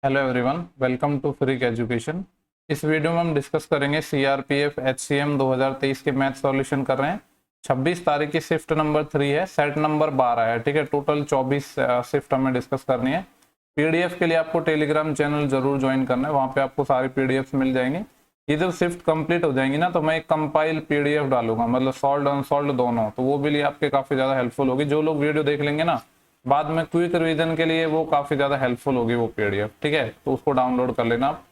Hello everyone, welcome to freak education. इस video में हम डिस्कस करेंगे सीआरपीएफ एचसीएम 2023 के मैथ सॉल्यूशन कर रहे हैं। 26 तारीख की शिफ्ट नंबर 3 है, सेट नंबर 12 है। ठीक है, टोटल 24 शिफ्ट हमें डिस्कस करनी है। पीडीएफ के लिए आपको टेलीग्राम चैनल जरूर ज्वाइन करना है, वहाँ पे आपको सारी पीडीएफ मिल जाएंगी। ये जब शिफ्ट कंप्लीट हो जाएंगी ना, तो मैं एक कंपाइल पीडीएफ डालूंगा, मतलब सॉल्व अनसॉल्व दोनों, तो वो भी लिए आपके काफी ज्यादा हेल्पफुल होगी। जो लोग वीडियो देख लेंगे ना, बाद में क्विक रिवीजन के लिए वो काफी ज्यादा हेल्पफुल होगी वो पीडीएफ। ठीक है, तो उसको डाउनलोड कर लेना आप।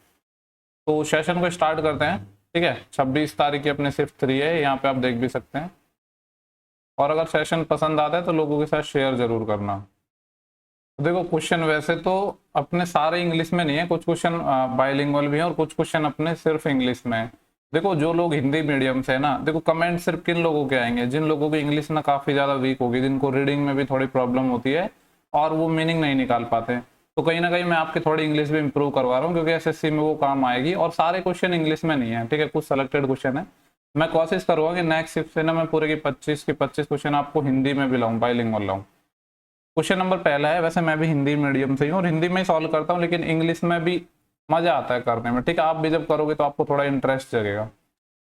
तो सेशन को स्टार्ट करते हैं। ठीक है, 26 तारीख की अपने शिफ्ट 3 है, यहाँ पे आप देख भी सकते हैं। और अगर सेशन पसंद आता है तो लोगों के साथ शेयर जरूर करना। तो देखो, क्वेश्चन वैसे तो अपने सारे इंग्लिश में नहीं है, कुछ क्वेश्चन बाइलिंगुअल भी है और कुछ क्वेश्चन अपने सिर्फ इंग्लिश में है। देखो, जो लोग हिंदी मीडियम से है ना, देखो कमेंट सिर्फ किन लोगों के आएंगे, जिन लोगों की इंग्लिश ना काफी ज्यादा वीक होगी, जिनको रीडिंग में भी थोड़ी प्रॉब्लम होती है और वो मीनिंग नहीं निकाल पाते हैं। तो कहीं ना कहीं मैं आपकी थोड़ी इंग्लिश भी इंप्रूव करवा रहा हूँ, क्योंकि एसएससी में वो काम आएगी। और सारे क्वेश्चन इंग्लिश में नहीं है, ठीक है, कुछ सेलेक्टेड क्वेश्चन है। मैं कोशिश करूंगा कि नेक्स्ट शिफ्ट से ना मैं पूरे की 25 क्वेश्चन आपको हिंदी में भी लाऊं, बाइलिंगुअल लाऊं। क्वेश्चन नंबर पहला है, वैसे मैं भी हिंदी मीडियम से ही हूँ और हिंदी में ही सॉल्व करता हूँ, लेकिन इंग्लिश में भी मजा आता है करने में। ठीक है, आप भी जब करोगे तो आपको थोड़ा इंटरेस्ट जगेगा।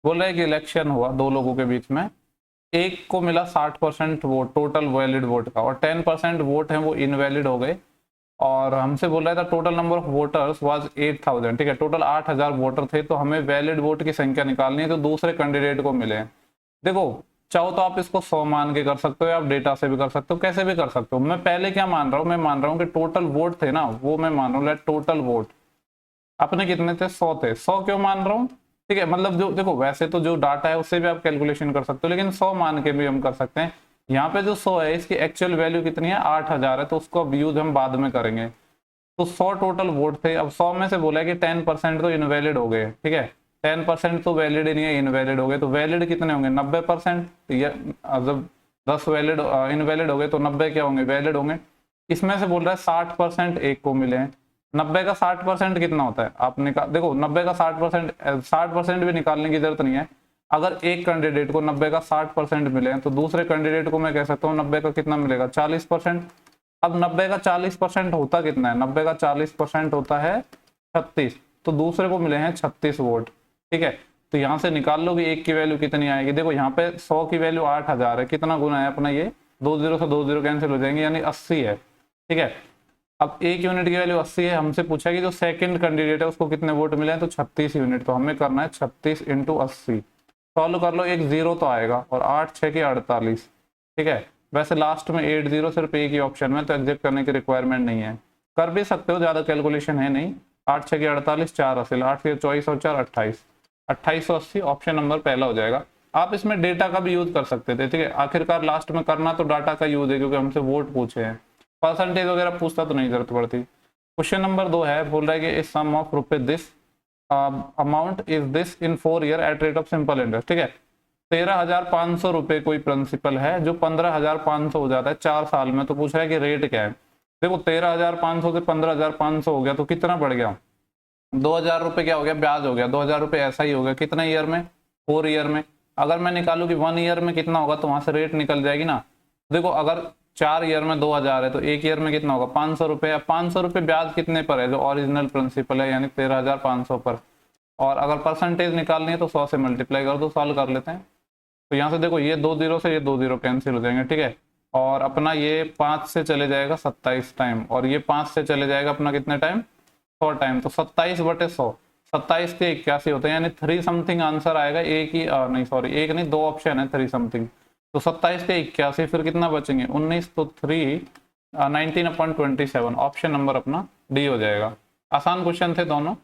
बोल रहे हैं कि इलेक्शन हुआ दो लोगों के बीच में, एक को मिला 60% वोट, टोटल वैलिड वोट का, और 10% वोट है वो इनवैलिड हो गए। और हमसे बोल रहा था total number of voters was 8000। ठीक है, टोटल 8000 वोटर थे, तो हमें वैलिड वोट की संख्या निकालनी है तो दूसरे कैंडिडेट को मिले। देखो, चाहो तो आप इसको 100 मान के कर सकते हो, या आप डेटा से भी कर सकते हो, कैसे भी कर सकते हो। मैं पहले क्या मान रहा हूँ, मैं मान रहा हूँ कि टोटल वोट थे ना, वो मैं मान रहा हूँ टोटल वोट अपने कितने थे, 100 थे। 100 क्यों मान रहा हूँ, ठीक है, मतलब जो देखो, वैसे तो जो डाटा है उससे भी आप कैलकुलेशन कर सकते हो, लेकिन 100 मान के भी हम कर सकते हैं। यहाँ पे जो 100 है, इसकी एक्चुअल वैल्यू कितनी है, 8000 है, तो उसको अब यूज हम बाद में करेंगे। तो 100 टोटल वोट थे। अब 100 में से बोला है कि 10% तो इनवैलिड हो गए। ठीक है, 10% तो वैलिड ही नहीं है, इनवैलिड हो गए। तो वैलिड कितने होंगे, 90%। जब 10 वैलिड इनवैलिड हो गए तो 90 क्या होंगे, वैलिड होंगे। इसमें से बोल रहा है 60% एक को मिले हैं। 90 का 60% कितना होता है, आप निकाल देखो। 90 का 60% भी निकालने की जरूरत नहीं है। अगर एक कैंडिडेट को 90 का 60% मिले हैं, तो दूसरे कैंडिडेट को मैं कह सकता हूँ 90 का कितना मिलेगा, 40%। अब 90 का 40% होता कितना है, 90 का 40% होता है 36। तो दूसरे को मिले हैं 36 वोट। ठीक है, तो यहाँ से निकाल लो कि एक की वैल्यू कितनी आएगी। देखो, यहाँ पे 100 की वैल्यू 8000 है, कितना गुना है अपना, ये 2 0 से 2 0 कैंसिल हो जाएंगे, यानी 80 है। ठीक है, अब एक यूनिट की वैल्यू 80 है। हमसे पूछा कि जो सेकंड कैंडिडेट है उसको कितने वोट मिले हैं, तो 36 यूनिट। तो हमें करना है 36 इंटू 80। सॉल्व कर लो, एक जीरो तो आएगा, और 8 6 के 48। ठीक है, वैसे लास्ट में 80 सिर्फ एक ही ऑप्शन में, तो एग्जैक्ट करने की रिक्वायरमेंट नहीं है, कर भी सकते हो, ज्यादा कैलकुलेशन है नहीं। 8 6 के 48, 4 असिल, 8 के 24 और 4 28, 2880 ऑप्शन नंबर पहला हो जाएगा। आप इसमें डेटा का भी यूज कर सकते थे। ठीक है, आखिरकार लास्ट में करना तो डाटा का यूज है, क्योंकि हमसे वोट पूछे हैं। परसेंटेज वगैरह पूछता तो नहीं जरूरत पड़ती। क्वेश्चन नंबर 2 है, बोल रहा है कि इस सम ऑफ रुपए this amount is this in 4 year at rate of simple interest. ठीक है, 13,500 रुपए कोई प्रिंसिपल है जो 15,500 हो जाता है 4 साल में। तो पूछ रहा है कि रेट क्या है। देखो, 13,500 से 15,500 हो गया तो कितना बढ़ गया, 2,000 रुपए क्या हो गया, ब्याज हो गया। 2,000 रुपए ऐसा ही हो गया, कितने ईयर में, 4 ईयर में। अगर मैं निकालू कि 1 ईयर में कितना होगा, तो वहां से रेट निकल जाएगी ना। देखो, अगर 4 ईयर में 2,000 है, तो एक ईयर में कितना होगा, 500 रुपए। 500 रुपए ब्याज कितने पर है, जो ओरिजिनल प्रिंसिपल है, यानी 13,500 पर। और अगर परसेंटेज निकालनी है तो 100 से मल्टीप्लाई कर दो, सॉल्व कर लेते हैं। तो यहाँ से देखो, ये 2 0 से ये 2 0 कैंसिल हो जाएंगे। ठीक है, और अपना ये 5 से चले जाएगा 27 टाइम, और ये 5 से चले जाएगा अपना कितने टाइम, 100 टाइम। तो 27/100, 27 के 81 होते हैं, यानी 3 समथिंग आंसर आएगा। एक ही नहीं, सॉरी, एक नहीं, 2 ऑप्शन है 3 समथिंग। तो 27 के 81, फिर कितना बचेंगे, 19। तो 3 19/27, ऑप्शन नंबर अपना डी हो जाएगा। आसान क्वेश्चन थे दोनों।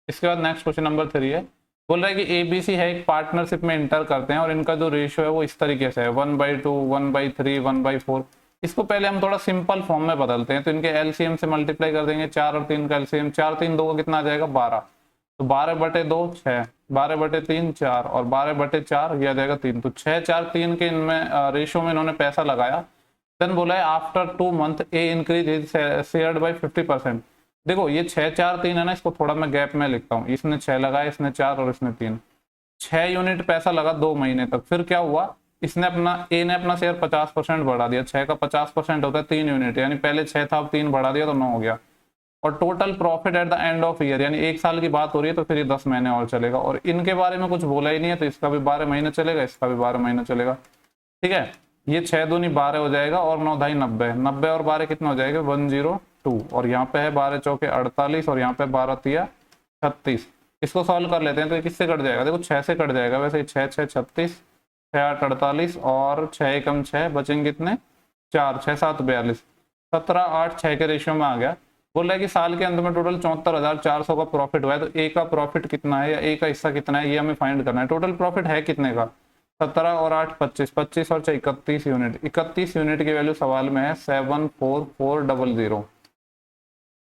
इसके बाद नेक्स्ट क्वेश्चन नंबर 3 है, बोल रहा है कि एबीसी है, एक पार्टनरशिप में इंटर करते हैं, और इनका जो रेशियो है वो इस तरीके से है, 1/2, 1/3, 1/4। इसको पहले हम थोड़ा सिंपल फॉर्म में बदलते हैं। तो इनके एलसीएम से मल्टीप्लाई कर देंगे, 4 और 3 का एलसीएम, 4 3 2 का कितना आ जाएगा, 12। तो 12/2 6, 12/3 4, और 12/4 ये आ जाएगा 3। तो 6 4 3 के इनमें रेशियो में इन्होंने पैसा लगाया। देन बोला है after 2 month A increase is shared by 50%। देखो, ये 6 4 3 है ना, इसको थोड़ा मैं गैप में लिखता हूँ। इसने 6 लगाया, इसने 4 और इसने 3। 6 यूनिट पैसा लगा 2 महीने तक। फिर क्या हुआ, इसने अपना ए ने अपना शेयर 50% बढ़ा दिया। 6 का 50% होता है 3 यूनिट, यानी पहले 6 था, अब 3 बढ़ा दिया तो 9 हो गया। और total profit at the end of year, यानी 1 साल की बात हो रही है तो फिर ये 10 महीने और चलेगा। और इनके बारे में कुछ बोला ही नहीं है तो इसका भी 12 महीने चलेगा, इसका भी 12 महीने चलेगा। ठीक है, ये 6 दूनी 12 हो जाएगा और 9 ढाई 90, 90 और 12 कितना हो जाएगा 102। और यहाँ पे है 12 चौके 48 और यहाँ पे 12 तिया 36। इसको सॉल्व कर लेते हैं तो ये किससे कट जाएगा, देखो 6 से कट जाएगा। वैसे 6 6 36, 6 8 48 और 6 एकम 6, बचेंगे कितने 4, 6 7 42, 17 8 6 के रेशियो में आ गया। बोल रहा है कि साल के अंत में टोटल 74,400 का प्रॉफिट हुआ है, तो ए का प्रॉफिट कितना है या ए का हिस्सा कितना है ये हमें फाइंड करना है। टोटल प्रॉफिट है कितने का, 17 और 8 25, 25 और 6 31 यूनिट। 31 यूनिट की वैल्यू सवाल में है 74400।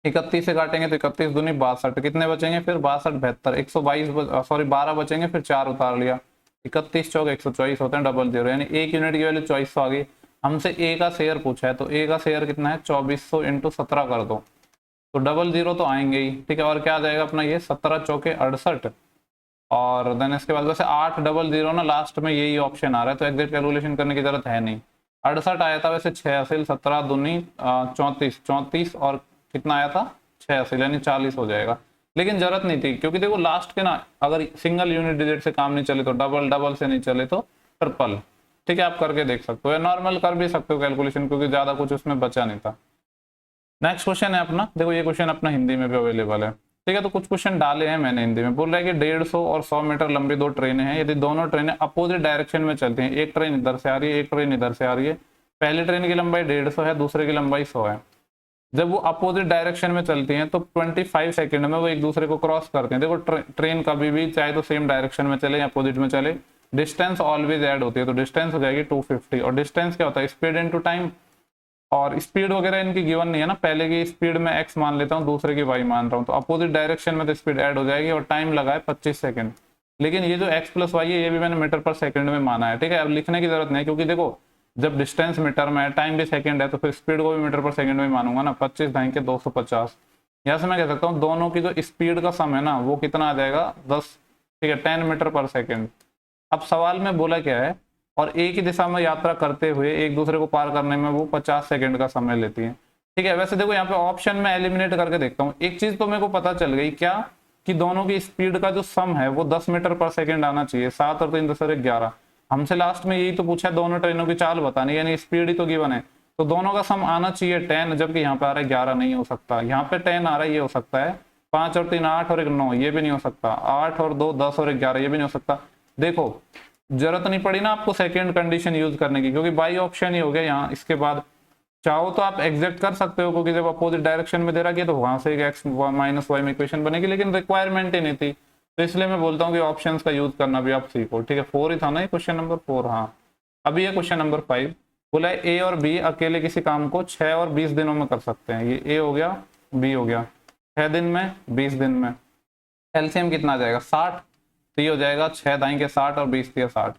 31 से काटेंगे तो 31 दूनी 62, कितने बचेंगे फिर 62 72, 122 सॉरी 12 बचेंगे, फिर 4 उतार लिया, 31 चौक 124 होते हैं 00, यानी 1 यूनिट की वैल्यू 2400 आ गई। हमसे ए का शेयर पूछा है तो ए का शेयर कितना है 2400 × 17 कर दो तो 00 तो आएंगे ही। ठीक है, और क्या आ जाएगा अपना ये 17 चौके 68 और देन इसके बाद वैसे 800 ना लास्ट में यही ऑप्शन आ रहा है तो एग्जैक्ट कैलकुलेशन करने की जरूरत है नहीं। 68 आया था वैसे 6 असिल, 17 दूनी 34, 34 और कितना आया था 6 असिल, यानी 40 हो जाएगा। लेकिन जरूरत नहीं थी क्योंकि देखो लास्ट के ना अगर सिंगल यूनिट डिजिट से काम नहीं चले तो डबल, डबल से नहीं चले तो ट्रिपल। ठीक है, आप करके देख सकते हो या नॉर्मल कर भी सकते हो कैलकुलेशन, क्योंकि ज्यादा कुछ उसमें बचा नहीं था। नेक्स्ट क्वेश्चन है अपना, देखो ये क्वेश्चन अपना हिंदी में भी अवेलेबल है। ठीक है, तो कुछ क्वेश्चन डाले हैं मैंने हिंदी में। बोल रहा है कि 150 और 100 मीटर लंबी 2 ट्रेनें हैं, यदि दोनों ट्रेनें अपोजिट डायरेक्शन में चलती हैं, एक ट्रेन इधर से आ रही है एक ट्रेन इधर से आ रही है, पहली ट्रेन की लंबाई 150 है दूसरे की लंबाई 100 है। जब वो अपोजिट डायरेक्शन में चलती हैं तो 25 सेकंड में वो एक दूसरे को क्रॉस करते हैं। देखो ट्रेन कभी भी चाहे तो सेम डायरेक्शन में चले या अपोजिट में चले, डिस्टेंस ऑलवेज ऐड होती है, तो डिस्टेंस हो जाएगी 250। और डिस्टेंस क्या होता है स्पीड इनटू टाइम, और स्पीड वगैरह इनकी गिवन नहीं है ना, पहले की स्पीड में x मान लेता हूँ दूसरे की y मान रहा हूँ, तो अपोजिट डायरेक्शन में तो स्पीड ऐड हो जाएगी और टाइम लगा है 25 सेकंड। लेकिन ये जो x + y है ये भी मैंने मीटर पर सेकंड में माना है। ठीक है, अब लिखने की जरूरत नहीं क्योंकि देखो जब डिस्टेंस मीटर में है टाइम भी सेकंड है तो फिर स्पीड को भी मीटर पर सेकंड में मानूंगा ना। 25 ढाई के 250, यहाँ से मैं कह सकता हूँ दोनों की जो स्पीड का सम है ना वो कितना आ जाएगा 10। ठीक है, 10 मीटर पर सेकेंड। अब सवाल में बोला क्या है, और एक ही दिशा में यात्रा करते हुए एक दूसरे को पार करने में वो 50 सेकंड का समय लेती है। ठीक है, वैसे देखो यहाँ पे ऑप्शन में एलिमिनेट करके देखता हूँ, एक चीज तो मेरे को पता चल गई क्या कि दोनों की स्पीड का जो सम है वो 10 मीटर पर सेकंड आना चाहिए। 7 और 3 10 और 11, हमसे लास्ट में यही तो पूछा है दोनों ट्रेनों की चाल बतानी, यानी स्पीड ही तो गिवन है, तो दोनों का सम आना चाहिए 10, जबकि यहाँ पे आ रहा है 11 नहीं हो सकता, यहाँ पे 10 आ रहा है ये हो सकता है, 5 और 3 8 और 1 9 ये भी नहीं हो सकता, 8 और 2 10 और 11 ये भी नहीं हो सकता। देखो जरूरत नहीं पड़ी ना आपको सेकंड कंडीशन यूज करने की, क्योंकि बाई ऑप्शन ही हो गया यहाँ। इसके बाद चाहो तो आप एग्जैक्ट कर सकते हो, क्योंकि जब अपोजिट डायरेक्शन में दे रखी है तो वहां से एक x - y में इक्वेशन बनेगी, लेकिन रिक्वायरमेंट ही नहीं थी, तो इसलिए मैं बोलता हूँ कि ऑप्शंस का यूज करना भी आप सीखो। ठीक है, 4 ही था ना ये क्वेश्चन नंबर 4। हाँ, अभी ये क्वेश्चन नंबर 5 बोला है ए और बी अकेले किसी काम को 6 और 20 दिनों में कर सकते हैं। ये ए हो गया, बी हो गया, 6 दिन में 20 दिन में, एलसीएम कितना आ जाएगा 60, तो ये हो जाएगा 6 दाई के 60 और 20 के 60।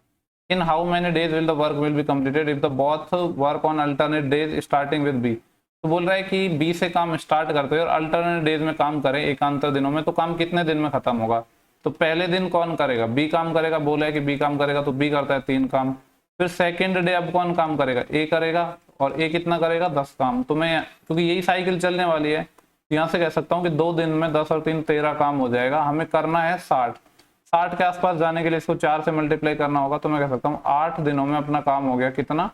In how many days will the work will be completed if the both work on alternate days starting with B. तो बोल रहा है कि बी से काम स्टार्ट करते हैं और अल्टरनेट डेज में काम करें एकांतर दिनों में, तो काम कितने दिन में खत्म होगा। तो पहले दिन कौन करेगा, बी काम करेगा, बोला है कि बी काम करेगा तो बी करता है 3 काम। फिर सेकेंड डे अब कौन काम करेगा, ए करेगा, और ए कितना करेगा 10 काम। तो मैं क्योंकि यही साइकिल चलने वाली है यहाँ से कह सकता हूँ कि 2 दिन में 10 और 3 13 काम हो जाएगा। हमें करना है 60 के आसपास जाने के लिए इसको 4 से मल्टीप्लाई करना होगा, तो मैं कह सकता हूँ 8 दिनों में अपना काम हो गया कितना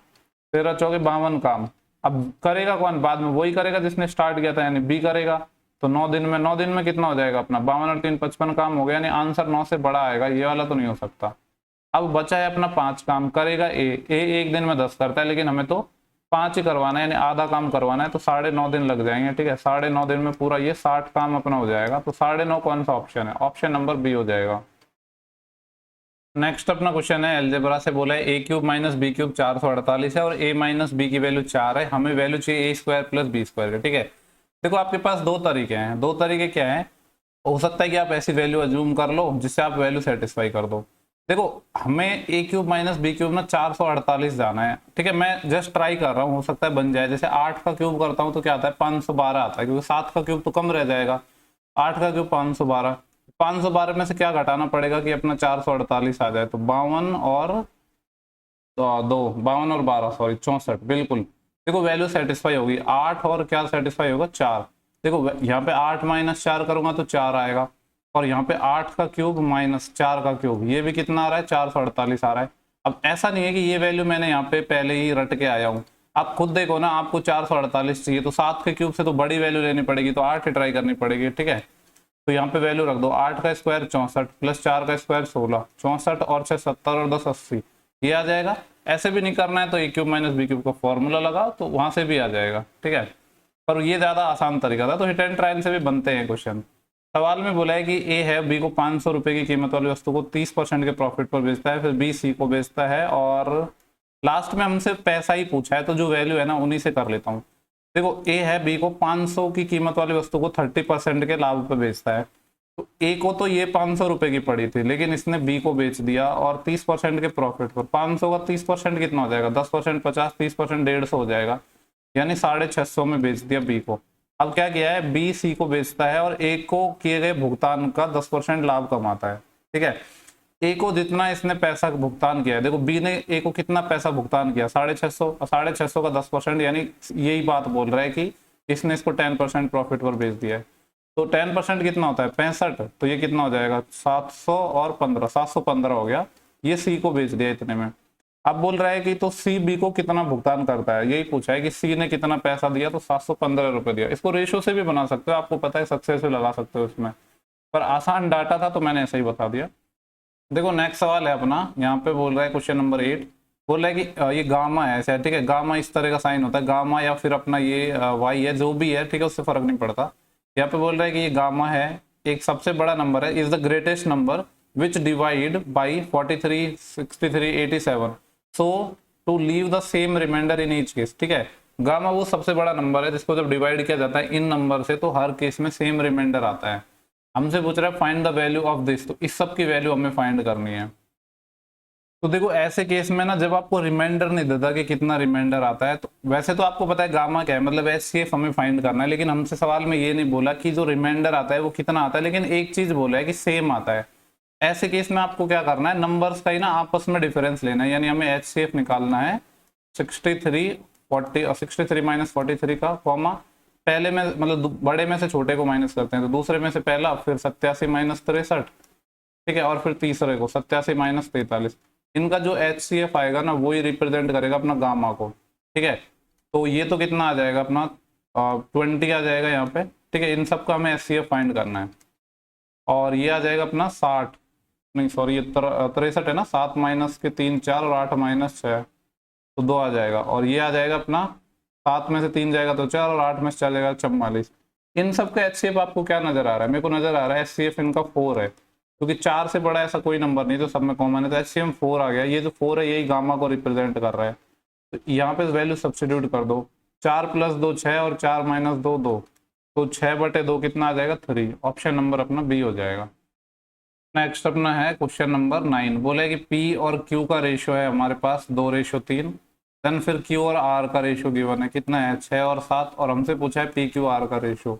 13 चौके 52 काम। अब करेगा कौन, बाद में वही करेगा जिसने स्टार्ट किया था, यानी बी करेगा। तो 9 दिन में कितना हो जाएगा अपना 52 और 3 55 काम हो गया, यानी आंसर 9 से बड़ा आएगा, ये वाला तो नहीं हो सकता। अब बचा है अपना 5 काम, करेगा ए एक दिन में 10 करता है, लेकिन हमें तो 5 ही करवाना है, यानी आधा काम करवाना है, तो 9.5 दिन लग जाएंगे। ठीक है, 9.5 दिन में पूरा ये 60 काम अपना हो जाएगा। तो 9.5 कौन सा ऑप्शन है, ऑप्शन नंबर बी हो जाएगा। नेक्स्ट अपना क्वेश्चन है अलजेब्रा से, बोला है a³ - b³ 448 है और a - b की वैल्यू 4 है, हमें वैल्यू चाहिए a² + b²। ठीक है, देखो आपके पास 2 तरीके हैं। 2 तरीके क्या है, हो सकता है कि आप ऐसी वैल्यू अज्यूम कर लो जिससे आप वैल्यू सेटिस्फाई कर दो। देखो हमें a³ - b³ ना 448 जाना है। ठीक है, मैं जस्ट ट्राई कर रहा हूँ, हो सकता है बन जाए। जैसे 8 का क्यूब करता हूँ तो क्या आता है 512 आता है, क्योंकि 7 का क्यूब तो कम रह जाएगा, 8 का क्यूब 512, 512 में से क्या घटाना पड़ेगा कि अपना 448 आ जाए, तो 52 और 12 सॉरी 64। बिल्कुल देखो वैल्यू सेटिस्फाई होगी, 8 और क्या सेटिस्फाई होगा 4, देखो यहाँ पे 8 माइनस 4 करूंगा तो 4 आएगा, और यहाँ पे 8 का क्यूब माइनस 4 का क्यूब, ये भी कितना आ रहा है 448 आ रहा है। अब ऐसा नहीं है कि ये वैल्यू मैंने यहाँ पे पहले ही रट के आया हूँ, आप खुद देखो ना, आपको 448 चाहिए तो 7 के क्यूब से तो बड़ी वैल्यू लेनी पड़ेगी, तो 8 ही ट्राई करनी पड़ेगी, ठीक है। तो यहाँ पे वैल्यू रख दो, 8 का स्क्वायर 64 प्लस 4 का स्क्वायर 16, 64 और 6 70 और 10 80, ये आ जाएगा। ऐसे भी नहीं करना है तो ए क्यूब माइनस बी क्यूब का फॉर्मूला लगाओ तो वहां से भी आ जाएगा, ठीक है। पर ये ज्यादा आसान तरीका था, तो हिट एंड ट्रायल से भी बनते हैं क्वेश्चन। सवाल में बोला है कि ए है बी को 500 रुपए की कीमत वाली वस्तु को 30% के प्रॉफिट पर बेचता है, फिर बी सी को बेचता है, और लास्ट में हमसे पैसा ही पूछा है, तो जो वैल्यू है ना उन्हीं से कर लेता हूँ। देखो ए है बी को 500 की कीमत वाली वस्तु को 30% के लाभ पर बेचता है, तो ए को तो ये 500 रुपए की पड़ी थी, लेकिन इसने बी को बेच दिया और 30% के प्रॉफिट पर। 500 का 30% कितना हो जाएगा, 10%, 50, 30%, 150 हो जाएगा, यानी 650 में बेच दिया बी को। अब क्या किया है, बी सी को बेचता है और ए को किए गए भुगतान का 10% लाभ कमाता है, ठीक है। ए को जितना इसने पैसा भुगतान किया है, देखो बी ने ए को कितना पैसा भुगतान किया, 650, 650 का 10%, यानी यही बात बोल रहा है कि इसने इसको 10% प्रॉफिट पर बेच दिया है। तो 10% कितना होता है 65, तो ये कितना हो जाएगा 700 और 15, 715 हो गया, ये सी को बेच दिया इतने में। अब बोल रहा है कि तो सी बी को कितना भुगतान करता है, यही पूछा है कि सी ने कितना पैसा दिया, तो 715 रुपए दिया। इसको रेशो से भी बना सकते हो, आपको पता है सक्सेस भी लगा सकते हो इसमें, पर आसान डाटा था तो मैंने ऐसे ही बता दिया। देखो नेक्स्ट सवाल है अपना, यहाँ पे बोल रहा है क्वेश्चन नंबर 8, बोल रहा है कि ये गामा है ऐसे, ठीक है, गामा इस तरह का साइन होता है, गामा या फिर अपना ये वाई है, जो भी है, ठीक है, उससे फर्क नहीं पड़ता। यहाँ पे बोल रहा है कि ये गामा है, एक सबसे बड़ा नंबर है, is the greatest number which divide by 43, 63, 87, so to leave the same remainder in each case, ठीक है। गामा वो सबसे बड़ा नंबर है जिसको जब डिवाइड किया जाता है इन नंबर से तो हर केस में सेम रिमाइंडर आता है। हमसे पूछ रहा है find the value of this, तो इस सब की वैल्यू हमें फाइंड करनी है। तो देखो ऐसे केस में ना, जब आपको रिमाइंडर नहीं देता कि कितना रिमाइंडर आता है, तो वैसे तो आपको पता है गामा क्या है, मतलब एचसीएफ हमें फाइंड करना है, लेकिन हमसे सवाल में ये नहीं बोला कि जो रिमाइंडर आता है वो कितना आता है, लेकिन एक चीज बोला है कि सेम आता है। ऐसे केस में आपको क्या करना है, नंबर्स का ही ना आपस में डिफरेंस लेना है, यानी हमें एचसीएफ निकालना है 63 40 और 63 माइनस 43 का, कॉमा पहले में मतलब बड़े में से छोटे को माइनस करते हैं, तो दूसरे में से पहला, फिर 87 माइनस 63, ठीक है, और फिर तीसरे को 87 माइनस 43। इनका जो एचसीएफ आएगा ना वो ही रिप्रेजेंट करेगा अपना गामा को, ठीक है। तो ये तो कितना आ जाएगा अपना 20 आ जाएगा यहाँ पे, ठीक है। इन सब का हमें एचसीएफ फाइंड करना है, और ये आ जाएगा अपना 60, नहीं सॉरी ये 63 है ना, 7 माइनस के 3 4 और 8 माइनस 6 तो 2 आ जाएगा, और ये आ जाएगा अपना 7 में से 3 जाएगा तो 4 और 8 में से चला जाएगा 44। इन सब का एचसीएफ आपको क्या नजर आ रहा है, मेरे को नजर आ रहा है एचसीएफ इनका 4 है, क्योंकि 4 से बड़ा ऐसा कोई नंबर नहीं तो सब में कॉमन है, तो एचसीएफ 4 आ गया। ये जो 4 है यही गामा को रिप्रेजेंट कर रहा है, तो यहाँ पे वैल्यू सब्स्टिट्यूट कर दो, 4 प्लस 2 6 और 4 माइनस 2 2, तो 6/2 कितना आ जाएगा 3, ऑप्शन नंबर अपना बी हो जाएगा। नेक्स्ट अपना है क्वेश्चन नंबर 9, बोले कि पी और क्यू का रेशियो है हमारे पास 2:3, देन फिर क्यू और आर का रेशियो गिवन है, कितना है 6 और 7, और हमसे पूछा है पी क्यू आर का रेशियो।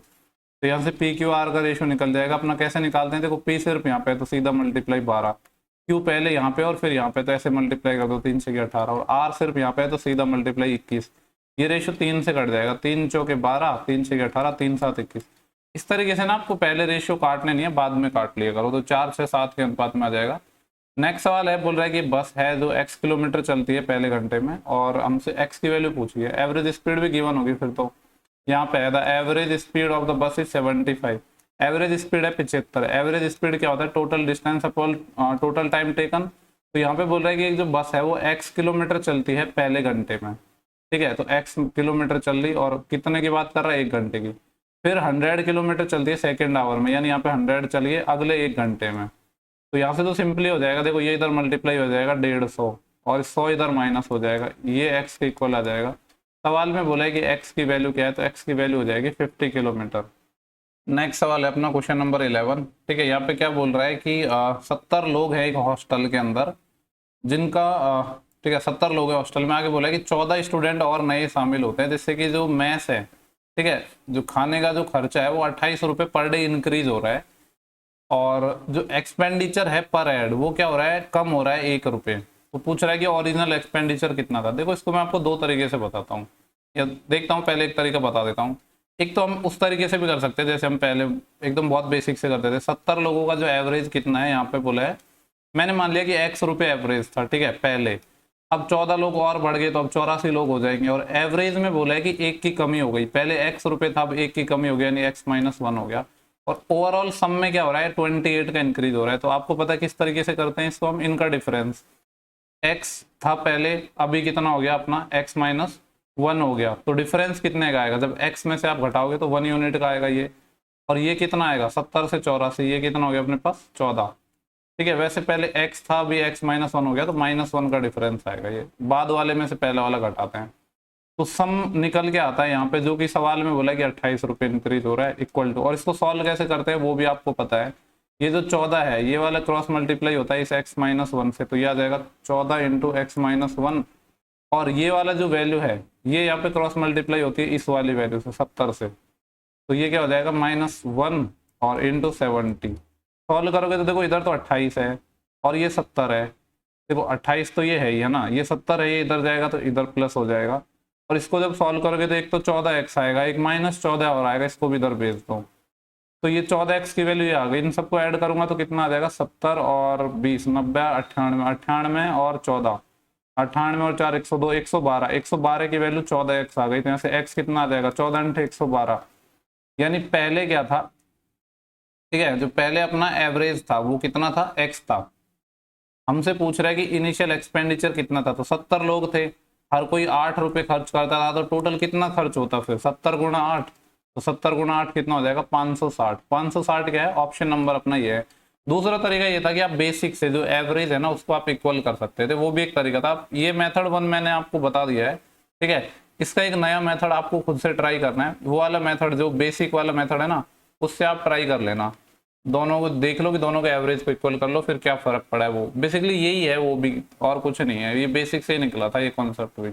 तो यहाँ से पी क्यू आर का रेशियो निकल जाएगा अपना, कैसे निकालते हैं, देखो पी सिर्फ यहाँ पे है तो सीधा मल्टीप्लाई 12, क्यू पहले यहाँ पे और फिर यहाँ पे, तो ऐसे मल्टीप्लाई कर दो 3 6 18, और आर सिर्फ यहाँ पे है तो सीधा मल्टीप्लाई 21, ये रेशियो 3 से कट जाएगा, 3 चौके 12, 3 6 18, 3 7 21। इस तरीके से ना आपको पहले रेशियो काटने नहीं है, बाद में काट लिया करो, तो 4 6 7 के अनुपात में आ जाएगा। नेक्स्ट सवाल है, बोल रहा है कि बस है जो x किलोमीटर चलती है पहले घंटे में, और हमसे x की वैल्यू पूछी है, एवरेज स्पीड भी गिवन होगी फिर तो। यहाँ पे है the average speed of the bus is 75, average speed है 75। एवरेज स्पीड क्या होता है, total distance upon total time taken. तो यहाँ पे बोल रहा है कि जो बस है वो x किलोमीटर चलती है पहले घंटे में, ठीक है, तो x किलोमीटर चल रही, और कितने की बात कर रहा है 1 घंटे की। फिर 100 किलोमीटर चलती है सेकेंड आवर में, यानी यहाँ पे 100 चलिए अगले 1 घंटे में। तो यहाँ से तो सिंपली हो जाएगा, देखो ये इधर मल्टीप्लाई हो जाएगा 150 और 100 इधर माइनस हो जाएगा, ये x के इक्वल आ जाएगा। सवाल में बोला है कि x की वैल्यू क्या है, तो x की वैल्यू हो जाएगी 50 किलोमीटर। नेक्स्ट सवाल है अपना क्वेश्चन नंबर 11, ठीक है। यहाँ पे क्या बोल रहा है कि 70 लोग हैं एक हॉस्टल के अंदर, जिनका ठीक है 70 लोग हैं हॉस्टल में। आगे बोला है कि 14 स्टूडेंट और नए शामिल होते हैं, जिससे कि जो मैस है, ठीक है, जो खाने का जो खर्चा है वो 28 रुपये पर डे इंक्रीज हो रहा है, और जो एक्सपेंडिचर है पर हेड वो क्या हो रहा है, कम हो रहा है 1 रुपये। तो पूछ रहा है कि ओरिजिनल एक्सपेंडिचर कितना था। देखो इसको मैं आपको 2 तरीके से बताता हूँ, या देखता हूँ पहले एक तरीका बता देता हूँ। एक तो हम उस तरीके से भी कर सकते हैं जैसे हम पहले एकदम बहुत बेसिक से करते थे। 70 लोगों का जो एवरेज कितना है यहाँ पे बोला है, मैंने मान लिया कि x रुपये एवरेज था, ठीक है पहले। अब 14 लोग और बढ़ गए तो अब 84 लोग हो जाएंगे, और एवरेज में बोला है कि एक की कमी हो गई, पहले x रुपये था अब एक की कमी हो गया, यानी x-1 हो गया। और ओवरऑल सम में क्या हो रहा है, 28 का इंक्रीज हो रहा है। तो आपको पता है किस तरीके से करते हैं इसको हम, इनका डिफरेंस, x था पहले, अभी कितना हो गया अपना x-1 हो गया, तो डिफरेंस कितने का आएगा, जब x में से आप घटाओगे तो 1 यूनिट का आएगा ये। और ये कितना आएगा 70 से 84, ये कितना हो गया अपने पास 14, ठीक है। वैसे पहले x था, अभी x-1 हो गया, तो -1 का डिफरेंस आएगा। ये बाद वाले में से पहले वाला घटाते हैं तो सम निकल के आता है यहाँ पे, जो कि सवाल में बोला कि 28 रुपये इंक्रीज हो रहा है इक्वल टू। और इसको सॉल्व कैसे करते हैं वो भी आपको पता है। ये जो 14 है ये वाला क्रॉस मल्टीप्लाई होता है इस x-1 से, तो ये आ जाएगा 14 इंटू x-1। और ये वाला जो वैल्यू है ये यहाँ पे क्रॉस मल्टीप्लाई होती है इस वाली वैल्यू से 70 से, तो ये क्या हो जाएगा -1 और इंटू 70। सॉल्व करोगे तो देखो इधर तो 28 है और ये 70 है, देखो 28 तो ये है ही है ना, ये 70 है, ये इधर जाएगा तो इधर प्लस हो जाएगा। और इसको जब सॉल्व करोगे तो एक तो 14x आएगा, एक -14 और आएगा, इसको भी इधर भेज दो तो ये 14x की वैल्यू आ गई। इन सबको ऐड करूंगा तो कितना आ जाएगा 70 और 20 90 98 98 और 14, 98 और 4 102 112, 112 की वैल्यू 14x आ गई। तो यहाँ से x कितना आ जाएगा 14 × 112, यानी पहले क्या था, ठीक है, जो पहले अपना एवरेज था वो कितना था x था। हमसे पूछ रहा है कि इनिशियल एक्सपेंडिचर कितना था, तो 70 लोग थे, हर कोई 8 रुपये खर्च करता था, तो टोटल कितना खर्च होता फिर 70 × 8, तो 70 × 8 कितना हो जाएगा 560। 560 क्या है, ऑप्शन नंबर अपना ये है। दूसरा तरीका ये था कि आप बेसिक से जो एवरेज है ना उसको आप इक्वल कर सकते थे, वो भी एक तरीका था। ये मेथड 1 मैंने आपको बता दिया है, ठीक है। इसका एक नया मेथड आपको खुद से ट्राई करना है, वो वाला मेथड जो बेसिक वाला मेथड है ना उससे आप ट्राई कर लेना, दोनों को देख लो कि दोनों के एवरेज को इक्वल कर लो, फिर क्या फर्क पड़ा है। वो बेसिकली यही है, वो भी और कुछ नहीं है, ये बेसिक से ही निकला था ये कॉन्सेप्ट भी।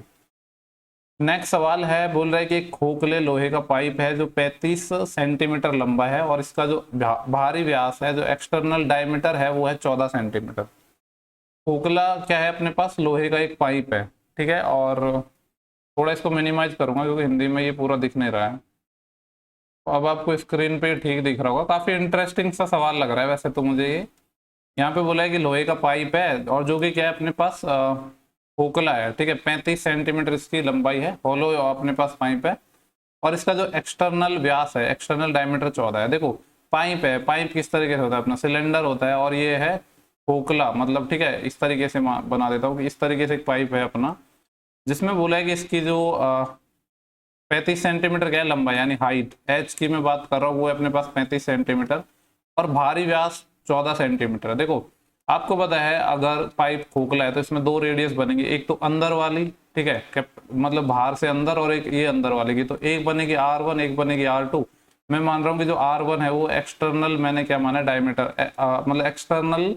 नेक्स्ट सवाल है, बोल रहा है कि एक खोखले लोहे का पाइप है जो 35 सेंटीमीटर लंबा है और इसका जो बाहरी व्यास है, जो एक्सटर्नल डायमीटर है वो है 14 सेंटीमीटर। खोखला क्या है अपने पास, लोहे का एक पाइप है, ठीक है। और थोड़ा इसको मिनिमाइज करूंगा क्योंकि हिंदी में ये पूरा दिख नहीं रहा है। अब आपको स्क्रीन पे ठीक दिख रहा होगा, काफी इंटरेस्टिंग सा सवाल लग रहा है वैसे तो मुझे ये। यहाँ पे बोला है कि लोहे का पाइप है और जो कि क्या है अपने पास खोखला है, ठीक है, 35 सेंटीमीटर इसकी लंबाई है, होलो अपने पास पाइप है। और इसका जो एक्सटर्नल व्यास है, एक्सटर्नल डायमीटर 14 है। देखो पाइप है, पाइप किस तरीके से होता है अपना, सिलेंडर होता है, और ये है खोखला, मतलब ठीक है इस तरीके से बना देता हूँ कि इस तरीके से एक पाइप है अपना, जिसमें बोला है कि इसकी जो 35 सेंटीमीटर क्या है लंबा, यानी हाइट एच की मैं बात कर रहा हूँ, वो है अपने पास 35 सेंटीमीटर और भारी व्यास 14 सेंटीमीटर है। देखो आपको पता है अगर पाइप खोखला है तो इसमें दो रेडियस बनेगी, एक तो अंदर वाली, ठीक है, मतलब बाहर से अंदर, और एक ये अंदर वाले की, तो एक बनेगी R1 एक बनेगी R2। मैं मान रहा हूँ कि जो R1 है वो एक्सटर्नल, मैंने क्या माना डायमीटर, मतलब एक्सटर्नल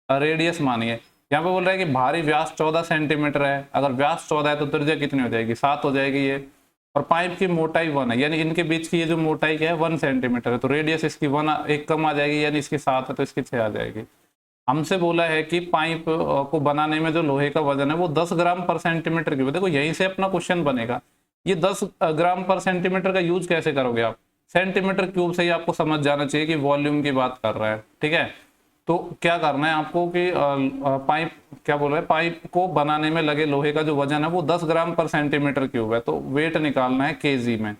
रेडियस मानी है। यहाँ पे बोल रहा है कि भारी व्यास 14 सेंटीमीटर है, अगर व्यास 14 है तो त्रिज्या कितनी हो जाएगी 7 हो जाएगी ये, और पाइप की मोटाई 1 है, यानी इनके बीच की ये जो मोटाई क्या है 1 सेंटीमीटर है, तो रेडियस इसकी 1 एक कम आ जाएगी, यानी इसकी 7 है तो इसकी 6 आ जाएगी। हमसे बोला है कि पाइप को बनाने में जो लोहे का वजन है वो 10 ग्राम पर सेंटीमीटर क्यूब। देखो यहीं से अपना क्वेश्चन बनेगा, ये 10 ग्राम पर सेंटीमीटर का यूज कैसे करोगे आप, सेंटीमीटर क्यूब से ही आपको समझ जाना चाहिए कि वॉल्यूम की बात कर रहा है, ठीक है। तो क्या करना है आपको कि पाइप क्या बोल रहा है, पाइप को बनाने में लगे लोहे का जो वजन है वो 10 ग्राम पर सेंटीमीटर क्यूब है, तो वेट निकालना है केजी में,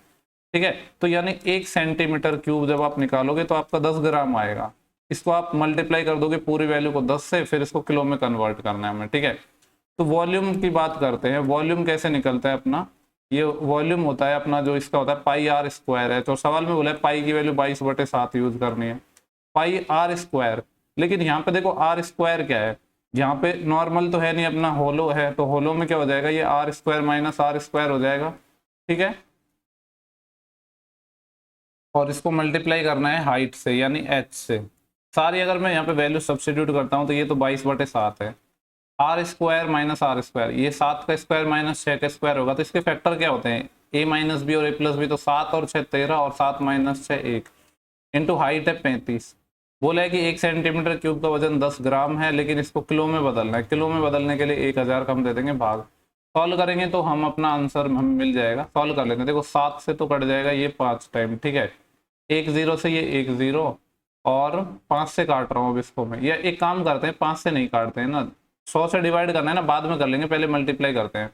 ठीक है। तो यानी 1 सेंटीमीटर क्यूब जब आप निकालोगे तो आपका 10 ग्राम आएगा। इसको आप मल्टीप्लाई कर दोगे पूरी वैल्यू को 10 से, फिर इसको किलो में कन्वर्ट करना है हमें, ठीक है। तो वॉल्यूम की बात करते हैं, वॉल्यूम कैसे निकलता है अपना, ये वॉल्यूम होता है अपना जो इसका होता है पाई आर स्क्वायर है। तो सवाल में बोला है पाई की वैल्यू 22/7 यूज करनी है, पाई आर स्क्वायर। लेकिन यहाँ पे देखो आर स्क्वायर क्या है, यहाँ पे नॉर्मल तो है नहीं अपना, होलो है, तो होलो में क्या हो जाएगा ये R square minus R square हो जाएगा, ठीक है। और इसको मल्टीप्लाई करना है हाइट से यानी एच से। सारी अगर मैं यहाँ पे वैल्यू सब्स्टिट्यूट करता हूँ तो ये तो 22/7 है, R square minus R square, ये 7 का स्क्वायर माइनस 6 का स्क्वायर होगा, तो इसके फैक्टर क्या होते हैं a माइनस बी और a प्लस बी, तो 7 और 6 13 और 7 माइनस 6 1 इंटू हाइट है 35। बोला है कि 1 सेंटीमीटर क्यूब का वजन 10 ग्राम है, लेकिन इसको किलो में बदलना है, किलो में बदलने के लिए 1000 का हम दे देंगे भाग, सॉल्व करेंगे तो हम अपना आंसर हमें मिल जाएगा। सॉल्व कर लेंगे, देखो 7 से तो कट जाएगा ये 5 टाइम, ठीक है। 1 0 से ये 1 0 और 5 से काट रहा हूँ अब इसको मैं, या एक काम करते हैं 5 से नहीं काटते हैं ना, 100 से डिवाइड करना है ना, बाद में कर लेंगे, पहले मल्टीप्लाई करते हैं।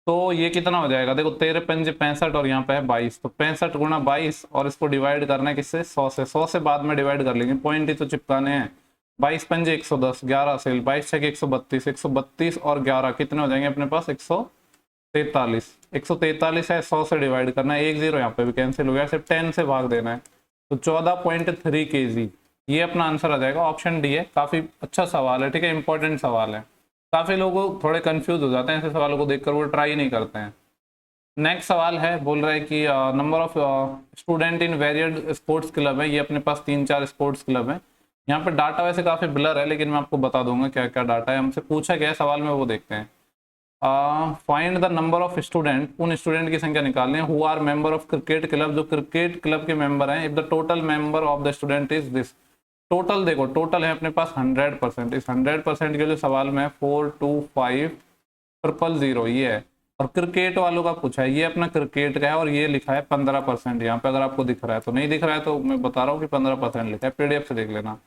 तो ये कितना हो जाएगा, देखो 13 पंजे 65 और यहाँ पे है 22, तो 65 गुणा 22 और इसको डिवाइड करना है किससे, 100 से। 100 से बाद में डिवाइड कर लेंगे, पॉइंट ही तो चिपकाने हैं। 22 पंजे 110, 11 से 22 छः 132, 132 और 11 कितने हो जाएंगे अपने पास, 143। 143 है, 100 से डिवाइड करना है, 1 0 यहाँ पे भी कैंसिल हो गया, सिर्फ 10 से भाग देना है, तो 14.3 kg ये अपना आंसर आ जाएगा। ऑप्शन डी है। काफी अच्छा सवाल है, ठीक है, इंपॉर्टेंट सवाल है। काफी लोग थोड़े कंफ्यूज हो जाते हैं ऐसे सवालों को देखकर, वो ट्राई नहीं करते हैं। नेक्स्ट सवाल है, बोल रहा है कि number of student in varied sports club है। ये अपने पास 3-4 स्पोर्ट्स क्लब है। यहाँ पे डाटा वैसे काफी ब्लर है, लेकिन मैं आपको बता दूंगा क्या क्या डाटा है। हमसे पूछा गया है सवाल में, वो देखते हैं। Find the number of student, उन स्टूडेंट की संख्या निकालनी है who are member of cricket club, जो क्रिकेट क्लब के मेंबर हैं। If the total member of the student is this, total देखो, टोटल है अपने पास 100%। इस 100% के लिए सवाल में 425000 ये है। और क्रिकेट वालों का पूछा है, ये अपना क्रिकेट का है और ये लिखा है 15%। यहाँ पे अगर आपको दिख रहा है, तो नहीं दिख रहा है तो मैं बता रहा हूँ कि 15% लिखा है, पीडीएफ से देख लेना।